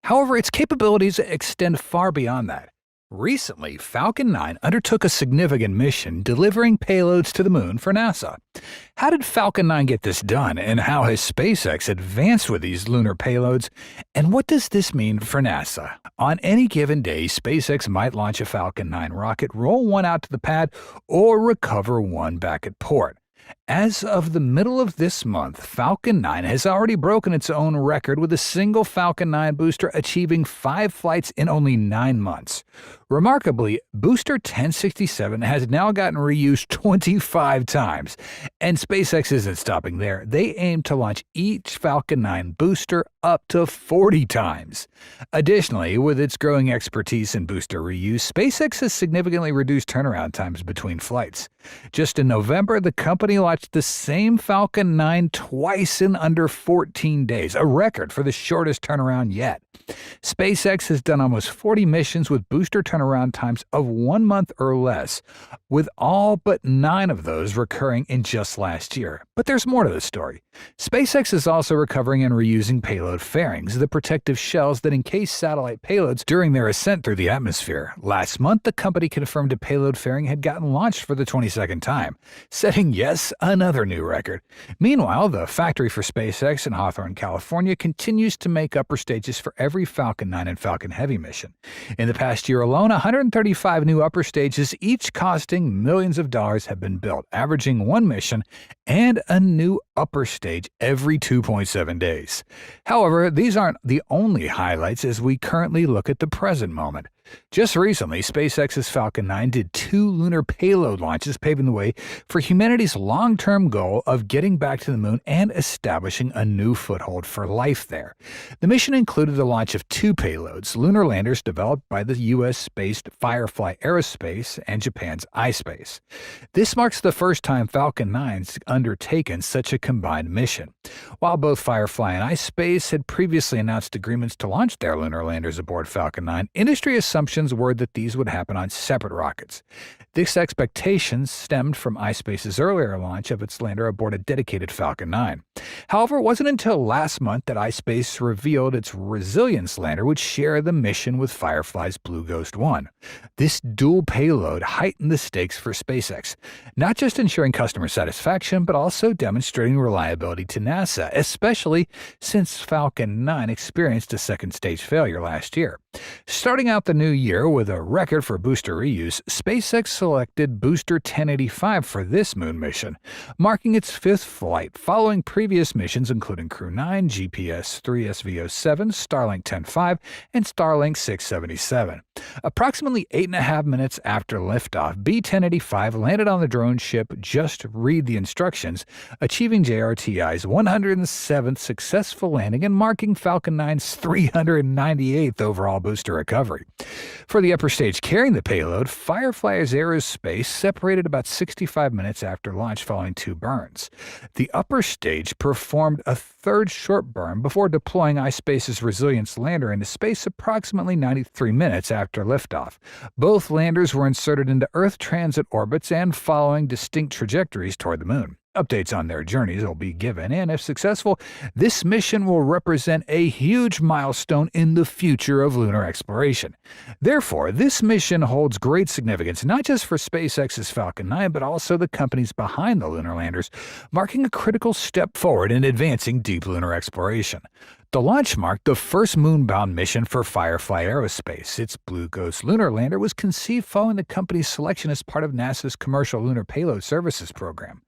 However, its capabilities extend far beyond that. Recently, Falcon 9 undertook a significant mission, delivering payloads to the moon for NASA. How did Falcon 9 get this done, and how has SpaceX advanced with these lunar payloads, and what does this mean for NASA? On any given day, SpaceX might launch a Falcon 9 rocket, roll one out to the pad, or recover one back at port. As of the middle of this month, Falcon 9 has already broken its own record, with a single Falcon 9 booster achieving 5 flights in only 9 months. Remarkably, Booster 1067 has now gotten reused 25 times, and SpaceX isn't stopping there. They aim to launch each Falcon 9 booster up to 40 times. Additionally, with its growing expertise in booster reuse, SpaceX has significantly reduced turnaround times between flights. Just in November, the company launched the same Falcon 9 twice in under 14 days, a record for the shortest turnaround yet. SpaceX has done almost 40 missions with booster turnaround times of 1 month or less, with all but 9 of those recurring in just last year. But there's more to the story. SpaceX is also recovering and reusing payload fairings, the protective shells that encase satellite payloads during their ascent through the atmosphere. Last month, the company confirmed a payload fairing had gotten launched for the 22nd time, setting, yes, another new record. Meanwhile, the factory for SpaceX in Hawthorne, California continues to make upper stages for every Falcon 9 and Falcon Heavy mission. In the past year alone, 135 new upper stages, each costing millions of dollars, have been built, averaging one mission and a new upper stage every 2.7 days. However, these aren't the only highlights as we currently look at the present moment. Just recently, SpaceX's Falcon 9 did 2 lunar payload launches, paving the way for humanity's long-term goal of getting back to the moon and establishing a new foothold for life there. The mission included the launch of 2 payloads, lunar landers developed by the U.S.-based Firefly Aerospace and Japan's iSpace. This marks the first time Falcon 9's undertaken such a combined mission. While both Firefly and iSpace had previously announced agreements to launch their lunar landers aboard Falcon 9, industry assumptions were that these would happen on separate rockets. This expectation stemmed from iSpace's earlier launch of its lander aboard a dedicated Falcon 9. However, it wasn't until last month that iSpace revealed its Resilience lander would share the mission with Firefly's Blue Ghost 1. This dual payload heightened the stakes for SpaceX, not just ensuring customer satisfaction, but also demonstrating reliability to NASA, especially since Falcon 9 experienced a second-stage failure last year. Starting out the new year with a record for booster reuse, SpaceX selected Booster 1085 for this moon mission, marking its 5th flight following previous missions including Crew 9, GPS-3 SV07, Starlink 10.5, and Starlink 677. Approximately 8.5 minutes after liftoff, B-1085 landed on the drone ship Just Read the Instructions, achieving JRTI's 107th successful landing and marking Falcon 9's 398th overall booster recovery. For the upper stage carrying the payload, Firefly Aerospace separated about 65 minutes after launch following 2 burns. The upper stage performed a 3rd short burn before deploying iSpace's Resilience lander into space approximately 93 minutes after liftoff. Both landers were inserted into Earth transit orbits and following distinct trajectories toward the moon. Updates on their journeys will be given, and if successful, this mission will represent a huge milestone in the future of lunar exploration. Therefore, this mission holds great significance not just for SpaceX's Falcon 9, but also the companies behind the lunar landers, marking a critical step forward in advancing deep lunar exploration. The launch marked the first moonbound mission for Firefly Aerospace. Its Blue Ghost lunar lander was conceived following the company's selection as part of NASA's Commercial Lunar Payload Services program.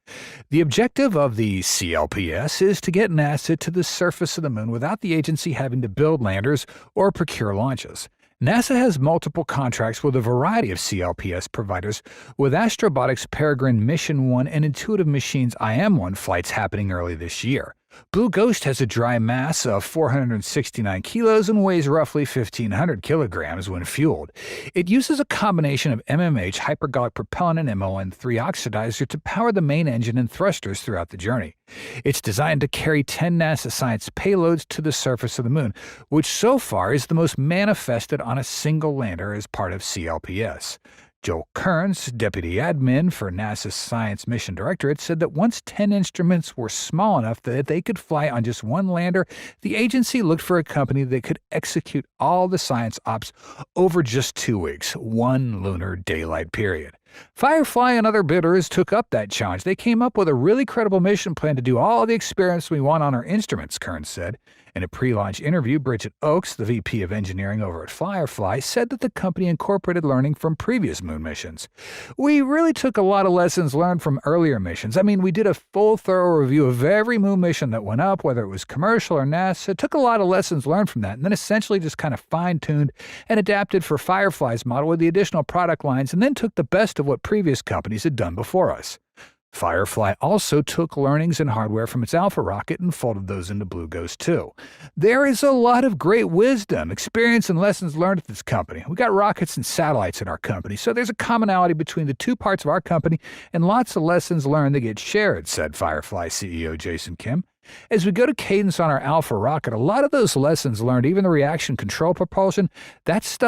The objective of the CLPS is to get NASA to the surface of the moon without the agency having to build landers or procure launches. NASA has multiple contracts with a variety of CLPS providers, with Astrobotics Peregrine Mission 1 and Intuitive Machines IM-1 flights happening early this year. Blue Ghost has a dry mass of 469 kilos and weighs roughly 1,500 kilograms when fueled. It uses a combination of MMH, hypergolic propellant, and MON3 oxidizer to power the main engine and thrusters throughout the journey. It's designed to carry 10 NASA science payloads to the surface of the moon, which so far is the most manifested on a single lander as part of CLPS. Joel Kearns, deputy admin for NASA's Science Mission Directorate, said that once 10 instruments were small enough that they could fly on just one lander, the agency looked for a company that could execute all the science ops over just 2 weeks, one lunar daylight period. Firefly and other bidders took up that challenge. They came up with a really credible mission plan to do all the experiments we want on our instruments, Kearns said. In a pre-launch interview, Bridget Oakes, the VP of Engineering over at Firefly, said that the company incorporated learning from previous moon missions. We really took a lot of lessons learned from earlier missions. We did a full, thorough review of every moon mission that went up, whether it was commercial or NASA. Took a lot of lessons learned from that, and then essentially just kind of fine-tuned and adapted for Firefly's model with the additional product lines, and then took the best of what previous companies had done before us. Firefly also took learnings and hardware from its Alpha rocket and folded those into Blue Ghost 2. There is a lot of great wisdom, experience, and lessons learned at this company. We got rockets and satellites in our company, so there's a commonality between the two parts of our company and lots of lessons learned that get shared, said Firefly CEO Jason Kim. As we go to cadence on our Alpha rocket, a lot of those lessons learned, even the reaction control propulsion, that's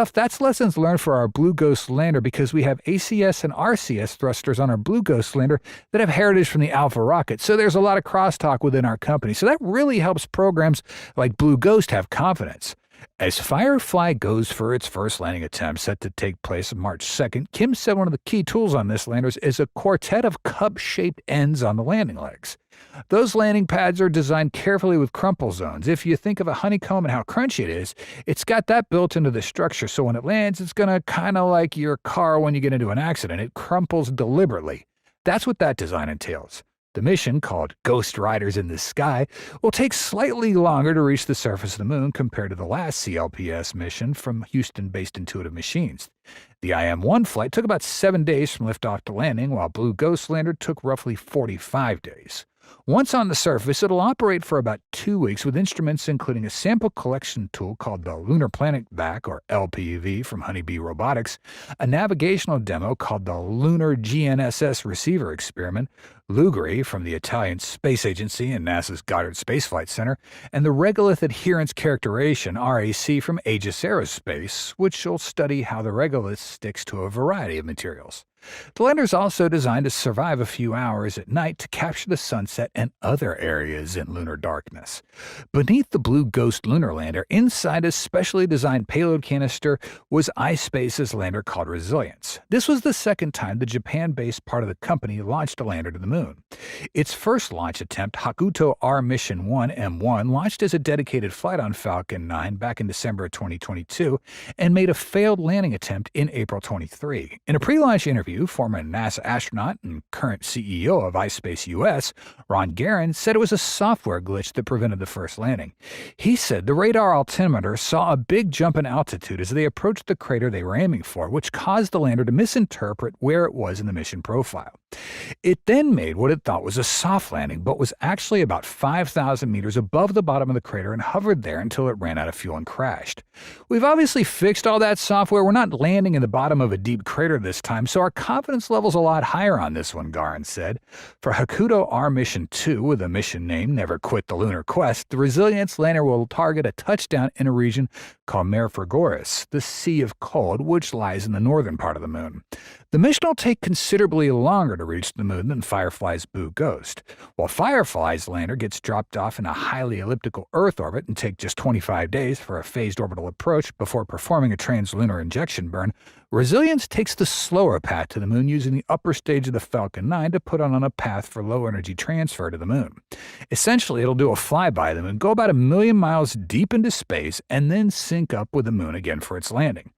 lessons learned for our Blue Ghost lander because we have ACS and RCS thrusters on our Blue Ghost lander that have heritage from the Alpha rocket. So there's a lot of crosstalk within our company. So that really helps programs like Blue Ghost have confidence. As Firefly goes for its first landing attempt set to take place on March 2nd, Kim said one of the key tools on this lander is a quartet of cup-shaped ends on the landing legs. Those landing pads are designed carefully with crumple zones. If you think of a honeycomb and how crunchy it is, it's got that built into the structure, so when it lands, it's going to kind of like your car when you get into an accident. It crumples deliberately. That's what that design entails. The mission, called Ghost Riders in the Sky, will take slightly longer to reach the surface of the moon compared to the last CLPS mission from Houston-based Intuitive Machines. The IM-1 flight took about 7 days from liftoff to landing, while Blue Ghost lander took roughly 45 days. Once on the surface, it'll operate for about 2 weeks with instruments including a sample collection tool called the Lunar Planet Vac, or LPV, from Honeybee Robotics, a navigational demo called the Lunar GNSS Receiver Experiment, Lugri from the Italian Space Agency and NASA's Goddard Space Flight Center, and the Regolith Adherence Characterization RAC from Aegis Aerospace, which will study how the regolith sticks to a variety of materials. The lander is also designed to survive a few hours at night to capture the sunset and other areas in lunar darkness. Beneath the Blue Ghost lunar lander, inside a specially designed payload canister, was iSpace's lander called Resilience. This was the second time the Japan-based part of the company launched a lander to the moon. Its first launch attempt, Hakuto-R Mission 1 M1, launched as a dedicated flight on Falcon 9 back in December of 2022 and made a failed landing attempt in April 23. In a pre-launch interview, former NASA astronaut and current CEO of iSpace US, Ron Guerin, said it was a software glitch that prevented the first landing. He said the radar altimeter saw a big jump in altitude as they approached the crater they were aiming for, which caused the lander to misinterpret where it was in the mission profile. It then made what it thought was a soft landing, but was actually about 5,000 meters above the bottom of the crater and hovered there until it ran out of fuel and crashed. We've obviously fixed all that software. We're not landing in the bottom of a deep crater this time, so our confidence level's a lot higher on this one, Garin said. For Hakuto-R Mission 2, with a mission name Never Quit the Lunar Quest, the Resilience lander will target a touchdown in a region called Mare Frigoris, the Sea of Cold, which lies in the northern part of the moon. The mission will take considerably longer to reach the moon than Firefly's Blue Ghost. While Firefly's lander gets dropped off in a highly elliptical Earth orbit and takes just 25 days for a phased orbital approach before performing a translunar injection burn, Resilience takes the slower path to the moon using the upper stage of the Falcon 9 to put on a path for low-energy transfer to the moon. Essentially, it'll do a flyby of the moon, go about 1 million miles deep into space, and then sync up with the moon again for its landing.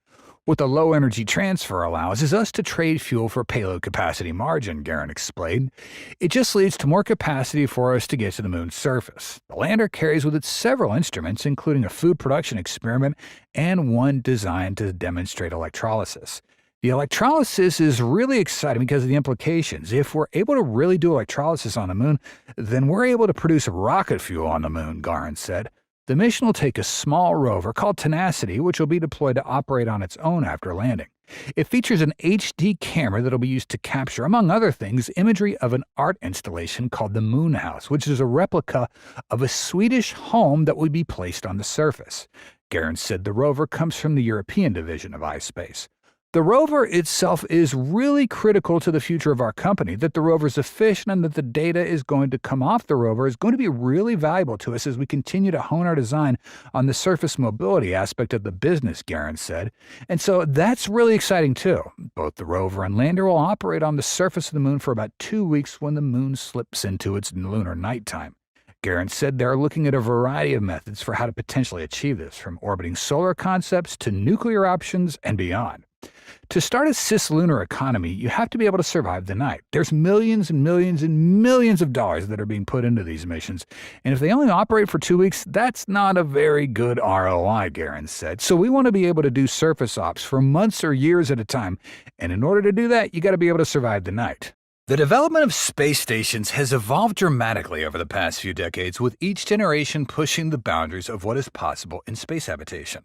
What the low-energy transfer allows is us to trade fuel for payload capacity margin, Guerin explained. It just leads to more capacity for us to get to the moon's surface. The lander carries with it several instruments, including a food production experiment and one designed to demonstrate electrolysis. The electrolysis is really exciting because of the implications. If we're able to really do electrolysis on the moon, then we're able to produce rocket fuel on the moon, Garin said. The mission will take a small rover called Tenacity, which will be deployed to operate on its own after landing. It features an HD camera that will be used to capture, among other things, imagery of an art installation called the Moon House, which is a replica of a Swedish home that would be placed on the surface. Guerin said the rover comes from the European division of iSpace. The rover itself is really critical to the future of our company, that the rover is efficient and that the data is going to come off the rover is going to be really valuable to us as we continue to hone our design on the surface mobility aspect of the business, Guerin said. And so that's really exciting too. Both the rover and lander will operate on the surface of the moon for about 2 weeks when the moon slips into its lunar nighttime. Guerin said they're looking at a variety of methods for how to potentially achieve this, from orbiting solar concepts to nuclear options and beyond. To start a cislunar economy, you have to be able to survive the night. There's millions and millions and millions of dollars that are being put into these missions, and if they only operate for 2 weeks, that's not a very good ROI, Guerin said. So we want to be able to do surface ops for months or years at a time, and in order to do that, you got to be able to survive the night. The development of space stations has evolved dramatically over the past few decades, with each generation pushing the boundaries of what is possible in space habitation.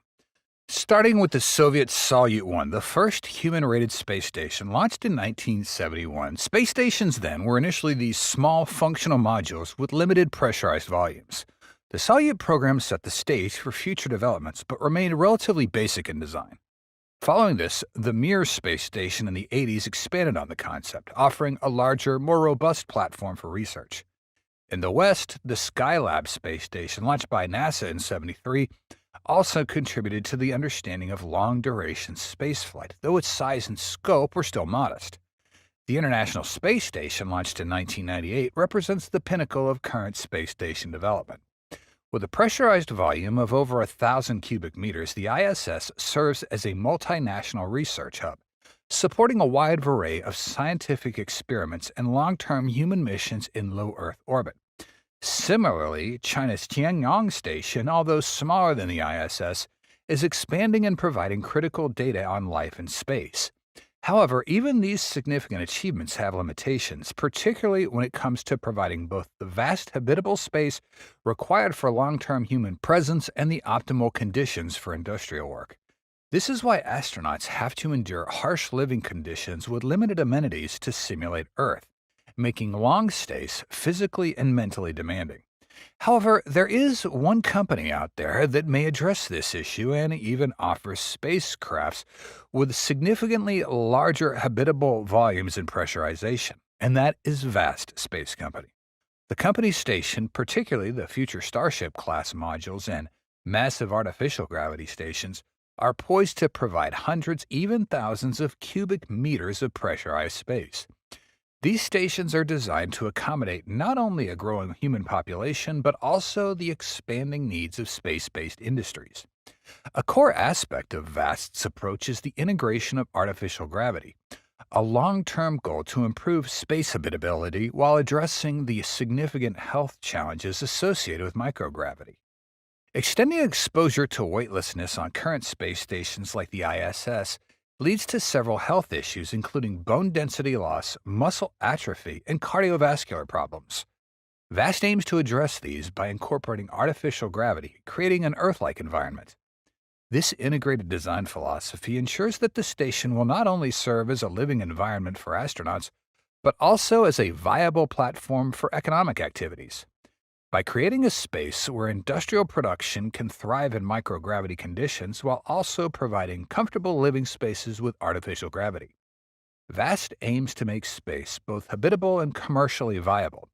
Starting with the Soviet Salyut 1, the first human-rated space station launched in 1971. Space stations then were initially these small functional modules with limited pressurized volumes. The Salyut program set the stage for future developments, but remained relatively basic in design. Following this, the Mir space station in the 80s expanded on the concept, offering a larger, more robust platform for research. In the West, the Skylab space station, launched by NASA in '73, also contributed to the understanding of long-duration spaceflight, though its size and scope were still modest. The International Space Station, launched in 1998, represents the pinnacle of current space station development. With a pressurized volume of over 1,000 cubic meters, the ISS serves as a multinational research hub, supporting a wide array of scientific experiments and long-term human missions in low Earth orbit. Similarly, China's Tianyong Station, although smaller than the ISS, is expanding and providing critical data on life in space. However, even these significant achievements have limitations, particularly when it comes to providing both the vast habitable space required for long-term human presence and the optimal conditions for industrial work. This is why astronauts have to endure harsh living conditions with limited amenities to simulate Earth, making long stays physically and mentally demanding. However, there is one company out there that may address this issue and even offers spacecrafts with significantly larger habitable volumes and pressurization, and that is Vast Space Company. The company's station, particularly the future Starship class modules and massive artificial gravity stations, are poised to provide hundreds, even thousands of cubic meters of pressurized space. These stations are designed to accommodate not only a growing human population, but also the expanding needs of space-based industries. A core aspect of VAST's approach is the integration of artificial gravity, a long-term goal to improve space habitability while addressing the significant health challenges associated with microgravity. Extending exposure to weightlessness on current space stations like the ISS leads to several health issues, including bone density loss, muscle atrophy, and cardiovascular problems. VAST aims to address these by incorporating artificial gravity, creating an Earth-like environment. This integrated design philosophy ensures that the station will not only serve as a living environment for astronauts, but also as a viable platform for economic activities. By creating a space where industrial production can thrive in microgravity conditions while also providing comfortable living spaces with artificial gravity. VAST aims to make space both habitable and commercially viable.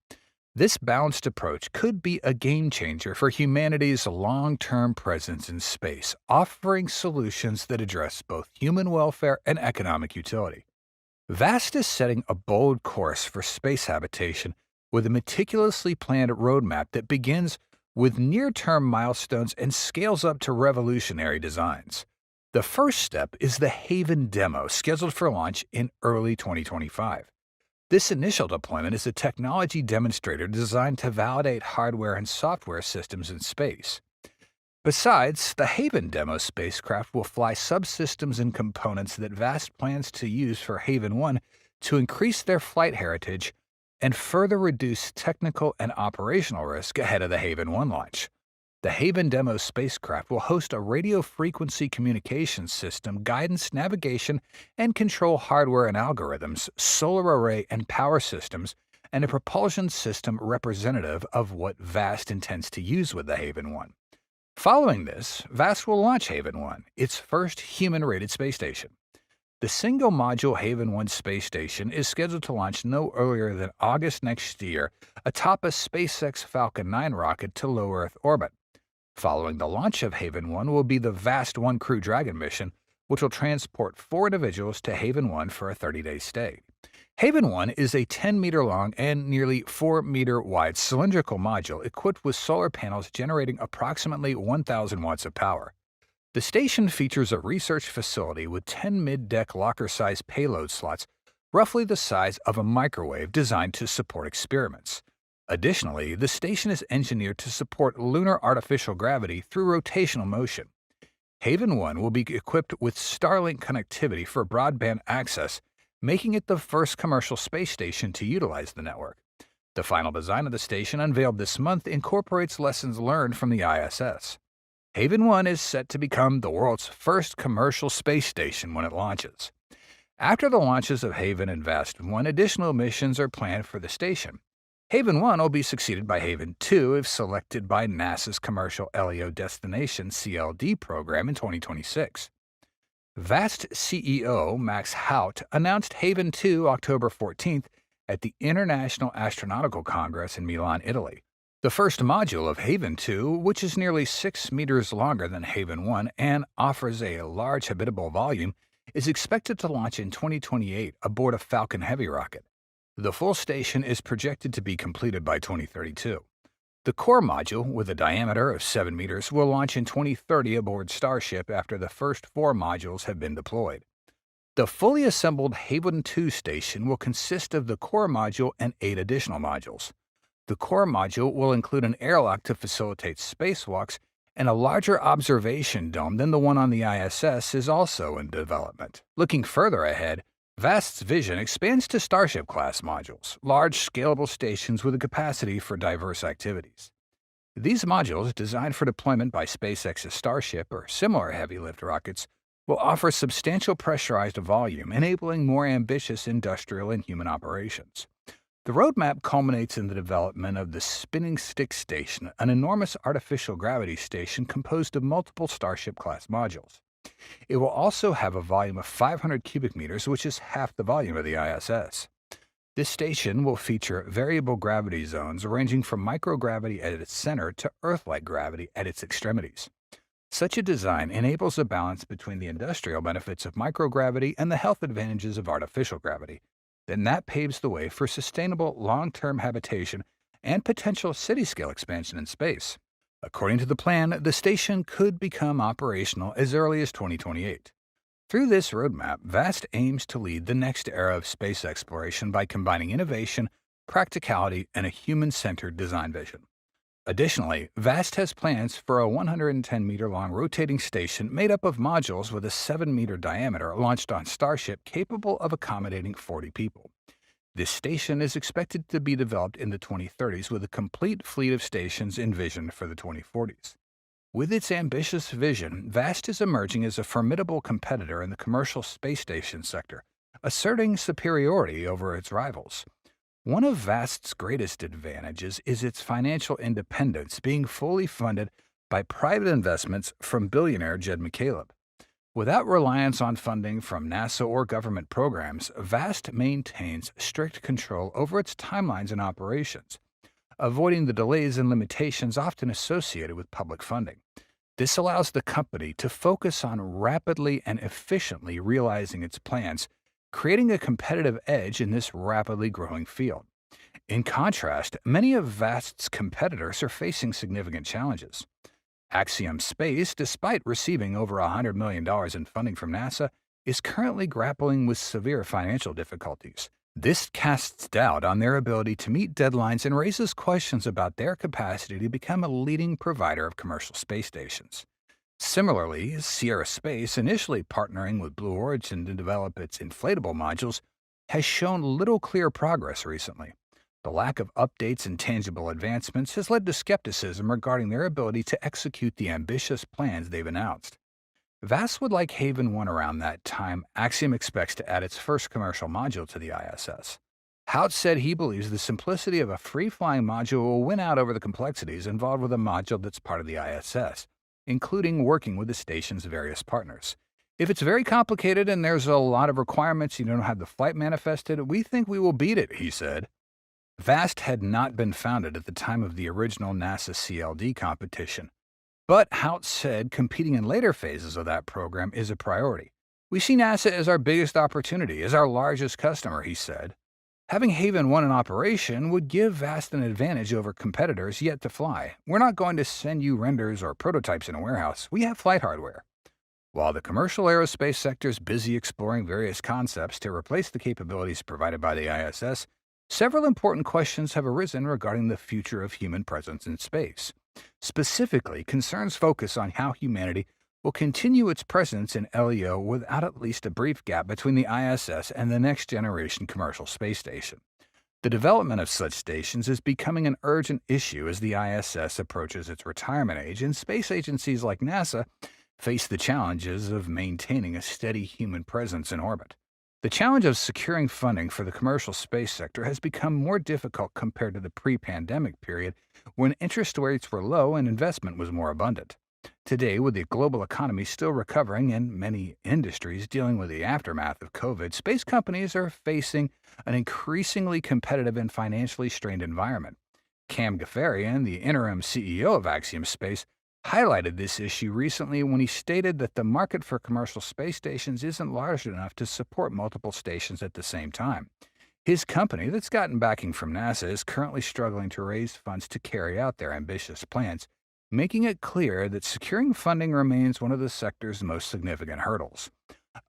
This balanced approach could be a game changer for humanity's long-term presence in space, offering solutions that address both human welfare and economic utility. VAST is setting a bold course for space habitation with a meticulously planned roadmap that begins with near-term milestones and scales up to revolutionary designs. The first step is the Haven demo, scheduled for launch in early 2025. This initial deployment is a technology demonstrator designed to validate hardware and software systems in space. Besides, the Haven demo spacecraft will fly subsystems and components that VAST plans to use for Haven 1 to increase their flight heritage and further reduce technical and operational risk ahead of the Haven 1 launch. The Haven demo spacecraft will host a radio frequency communications system, guidance, navigation, and control hardware and algorithms, solar array and power systems, and a propulsion system representative of what VAST intends to use with the Haven 1. Following this, VAST will launch Haven 1, its first human-rated space station. The single-module Haven 1 space station is scheduled to launch no earlier than August next year atop a SpaceX Falcon 9 rocket to low Earth orbit. Following the launch of Haven 1 will be the VAST 1 Crew Dragon mission, which will transport 4 individuals to Haven 1 for a 30-day stay. Haven 1 is a 10-meter-long and nearly 4-meter-wide cylindrical module equipped with solar panels generating approximately 1,000 watts of power. The station features a research facility with 10 mid-deck locker-sized payload slots, roughly the size of a microwave, designed to support experiments. Additionally, the station is engineered to support lunar artificial gravity through rotational motion. Haven 1 will be equipped with Starlink connectivity for broadband access, making it the first commercial space station to utilize the network. The final design of the station, unveiled this month, incorporates lessons learned from the ISS. Haven 1 is set to become the world's first commercial space station when it launches. After the launches of Haven and VAST 1, additional missions are planned for the station. Haven 1 will be succeeded by Haven 2 if selected by NASA's Commercial LEO Destination (CLD) program in 2026. VAST CEO Max Haut announced Haven 2 October 14th at the International Astronautical Congress in Milan, Italy. The first module of Haven 2, which is nearly 6 meters longer than Haven 1 and offers a large habitable volume, is expected to launch in 2028 aboard a Falcon Heavy rocket. The full station is projected to be completed by 2032. The core module, with a diameter of 7 meters, will launch in 2030 aboard Starship after the first 4 modules have been deployed. The fully assembled Haven 2 station will consist of the core module and 8 additional modules. The core module will include an airlock to facilitate spacewalks, and a larger observation dome than the one on the ISS is also in development. Looking further ahead, VAST's vision expands to Starship-class modules, large scalable stations with a capacity for diverse activities. These modules, designed for deployment by SpaceX's Starship or similar heavy-lift rockets, will offer substantial pressurized volume, enabling more ambitious industrial and human operations. The roadmap culminates in the development of the Spinning Stick Station, an enormous artificial gravity station composed of multiple Starship-class modules. It will also have a volume of 500 cubic meters, which is half the volume of the ISS. This station will feature variable gravity zones ranging from microgravity at its center to Earth-like gravity at its extremities. Such a design enables a balance between the industrial benefits of microgravity and the health advantages of artificial gravity. Then that paves the way for sustainable long-term habitation and potential city-scale expansion in space. According to the plan, the station could become operational as early as 2028. Through this roadmap, VAST aims to lead the next era of space exploration by combining innovation, practicality, and a human-centered design vision. Additionally, VAST has plans for a 110-meter-long rotating station made up of modules with a 7-meter diameter launched on Starship capable of accommodating 40 people. This station is expected to be developed in the 2030s with a complete fleet of stations envisioned for the 2040s. With its ambitious vision, VAST is emerging as a formidable competitor in the commercial space station sector, asserting superiority over its rivals. One of VAST's greatest advantages is its financial independence, being fully funded by private investments from billionaire Jed McCaleb. Without reliance on funding from NASA or government programs, VAST maintains strict control over its timelines and operations, avoiding the delays and limitations often associated with public funding. This allows the company to focus on rapidly and efficiently realizing its plans, creating a competitive edge in this rapidly growing field. In contrast, many of VAST's competitors are facing significant challenges. Axiom Space, despite receiving over $100 million in funding from NASA, is currently grappling with severe financial difficulties. This casts doubt on their ability to meet deadlines and raises questions about their capacity to become a leading provider of commercial space stations. Similarly, Sierra Space, initially partnering with Blue Origin to develop its inflatable modules, has shown little clear progress recently. The lack of updates and tangible advancements has led to skepticism regarding their ability to execute the ambitious plans they've announced. VAST would like Haven 1 around that time. Axiom expects to add its first commercial module to the ISS. Hout said he believes the simplicity of a free-flying module will win out over the complexities involved with a module that's part of the ISS, including working with the station's various partners. If it's very complicated and there's a lot of requirements you don't have the flight manifested, we think we will beat it, he said. VAST had not been founded at the time of the original NASA CLD competition, but Hout said competing in later phases of that program is a priority. We see NASA as our biggest opportunity, as our largest customer, he said. Having Haven 1 in operation would give VAST an advantage over competitors yet to fly. We're not going to send you renders or prototypes in a warehouse. We have flight hardware. While the commercial aerospace sector is busy exploring various concepts to replace the capabilities provided by the ISS, several important questions have arisen regarding the future of human presence in space. Specifically, concerns focus on how humanity will continue its presence in LEO without at least a brief gap between the ISS and the next-generation commercial space station. The development of such stations is becoming an urgent issue as the ISS approaches its retirement age, and space agencies like NASA face the challenges of maintaining a steady human presence in orbit. The challenge of securing funding for the commercial space sector has become more difficult compared to the pre-pandemic period when interest rates were low and investment was more abundant. Today, with the global economy still recovering and many industries dealing with the aftermath of COVID, space companies are facing an increasingly competitive and financially strained environment. Cam Gafarian, the interim CEO of Axiom Space, highlighted this issue recently when he stated that the market for commercial space stations isn't large enough to support multiple stations at the same time. His company, that's gotten backing from NASA, is currently struggling to raise funds to carry out their ambitious plans, making it clear that securing funding remains one of the sector's most significant hurdles.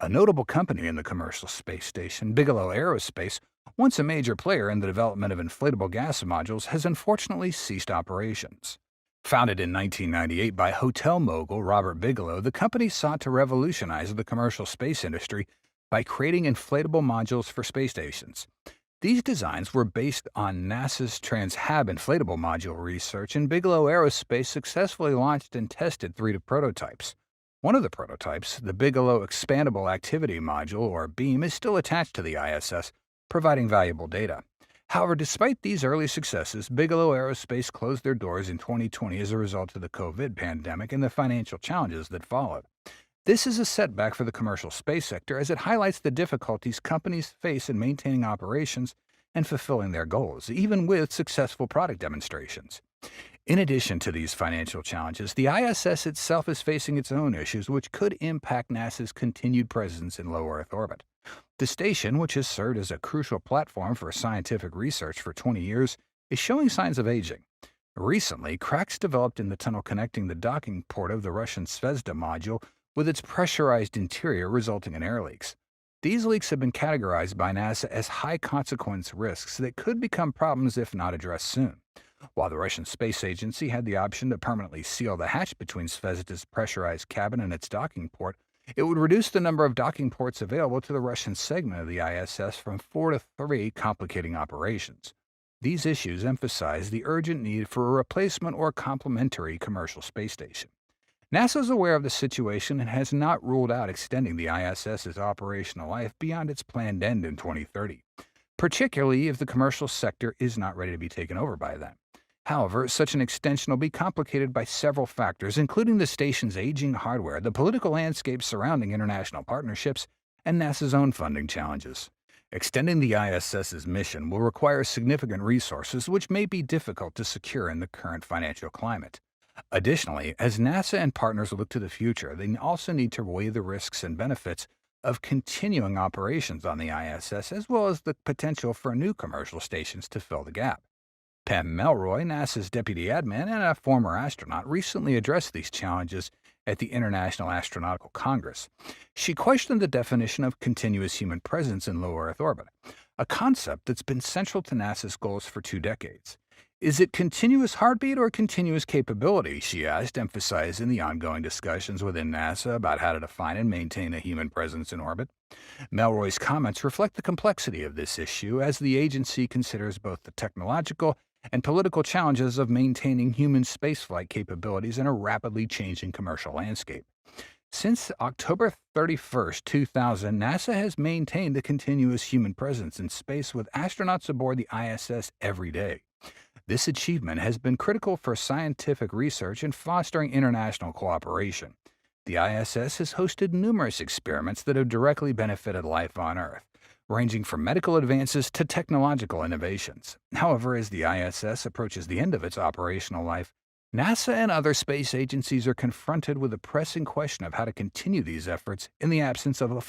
A notable company in the commercial space station, Bigelow Aerospace, once a major player in the development of inflatable gas modules, has unfortunately ceased operations. Founded in 1998 by hotel mogul Robert Bigelow, the company sought to revolutionize the commercial space industry by creating inflatable modules for space stations. These designs were based on NASA's Trans-Hab inflatable module research, and Bigelow Aerospace successfully launched and tested 3 prototypes. One of the prototypes, the Bigelow Expandable Activity Module, or BEAM, is still attached to the ISS, providing valuable data. However, despite these early successes, Bigelow Aerospace closed their doors in 2020 as a result of the COVID pandemic and the financial challenges that followed. This is a setback for the commercial space sector as it highlights the difficulties companies face in maintaining operations and fulfilling their goals, even with successful product demonstrations. In addition to these financial challenges, the ISS itself is facing its own issues, which could impact NASA's continued presence in low Earth orbit. The station, which has served as a crucial platform for scientific research for 20 years, is showing signs of aging. Recently, cracks developed in the tunnel connecting the docking port of the Russian Zvezda module with its pressurized interior, resulting in air leaks. These leaks have been categorized by NASA as high-consequence risks that could become problems if not addressed soon. While the Russian Space Agency had the option to permanently seal the hatch between Zvezda's pressurized cabin and its docking port, it would reduce the number of docking ports available to the Russian segment of the ISS from 4 to 3, complicating operations. These issues emphasize the urgent need for a replacement or complementary commercial space station. NASA is aware of the situation and has not ruled out extending the ISS's operational life beyond its planned end in 2030, particularly if the commercial sector is not ready to be taken over by then. However, such an extension will be complicated by several factors, including the station's aging hardware, the political landscape surrounding international partnerships, and NASA's own funding challenges. Extending the ISS's mission will require significant resources, which may be difficult to secure in the current financial climate. Additionally, as NASA and partners look to the future, they also need to weigh the risks and benefits of continuing operations on the ISS, as well as the potential for new commercial stations to fill the gap. Pam Melroy, NASA's deputy admin and a former astronaut, recently addressed these challenges at the International Astronautical Congress. She questioned the definition of continuous human presence in low Earth orbit, a concept that's been central to NASA's goals for 2 decades. Is it continuous heartbeat or continuous capability, she asked, emphasizing the ongoing discussions within NASA about how to define and maintain a human presence in orbit. Melroy's comments reflect the complexity of this issue as the agency considers both the technological and political challenges of maintaining human spaceflight capabilities in a rapidly changing commercial landscape. Since October 31, 2000, NASA has maintained a continuous human presence in space with astronauts aboard the ISS every day. This achievement has been critical for scientific research and fostering international cooperation. The ISS has hosted numerous experiments that have directly benefited life on Earth, ranging from medical advances to technological innovations. However, as the ISS approaches the end of its operational life, NASA and other space agencies are confronted with the pressing question of how to continue these efforts in the absence of a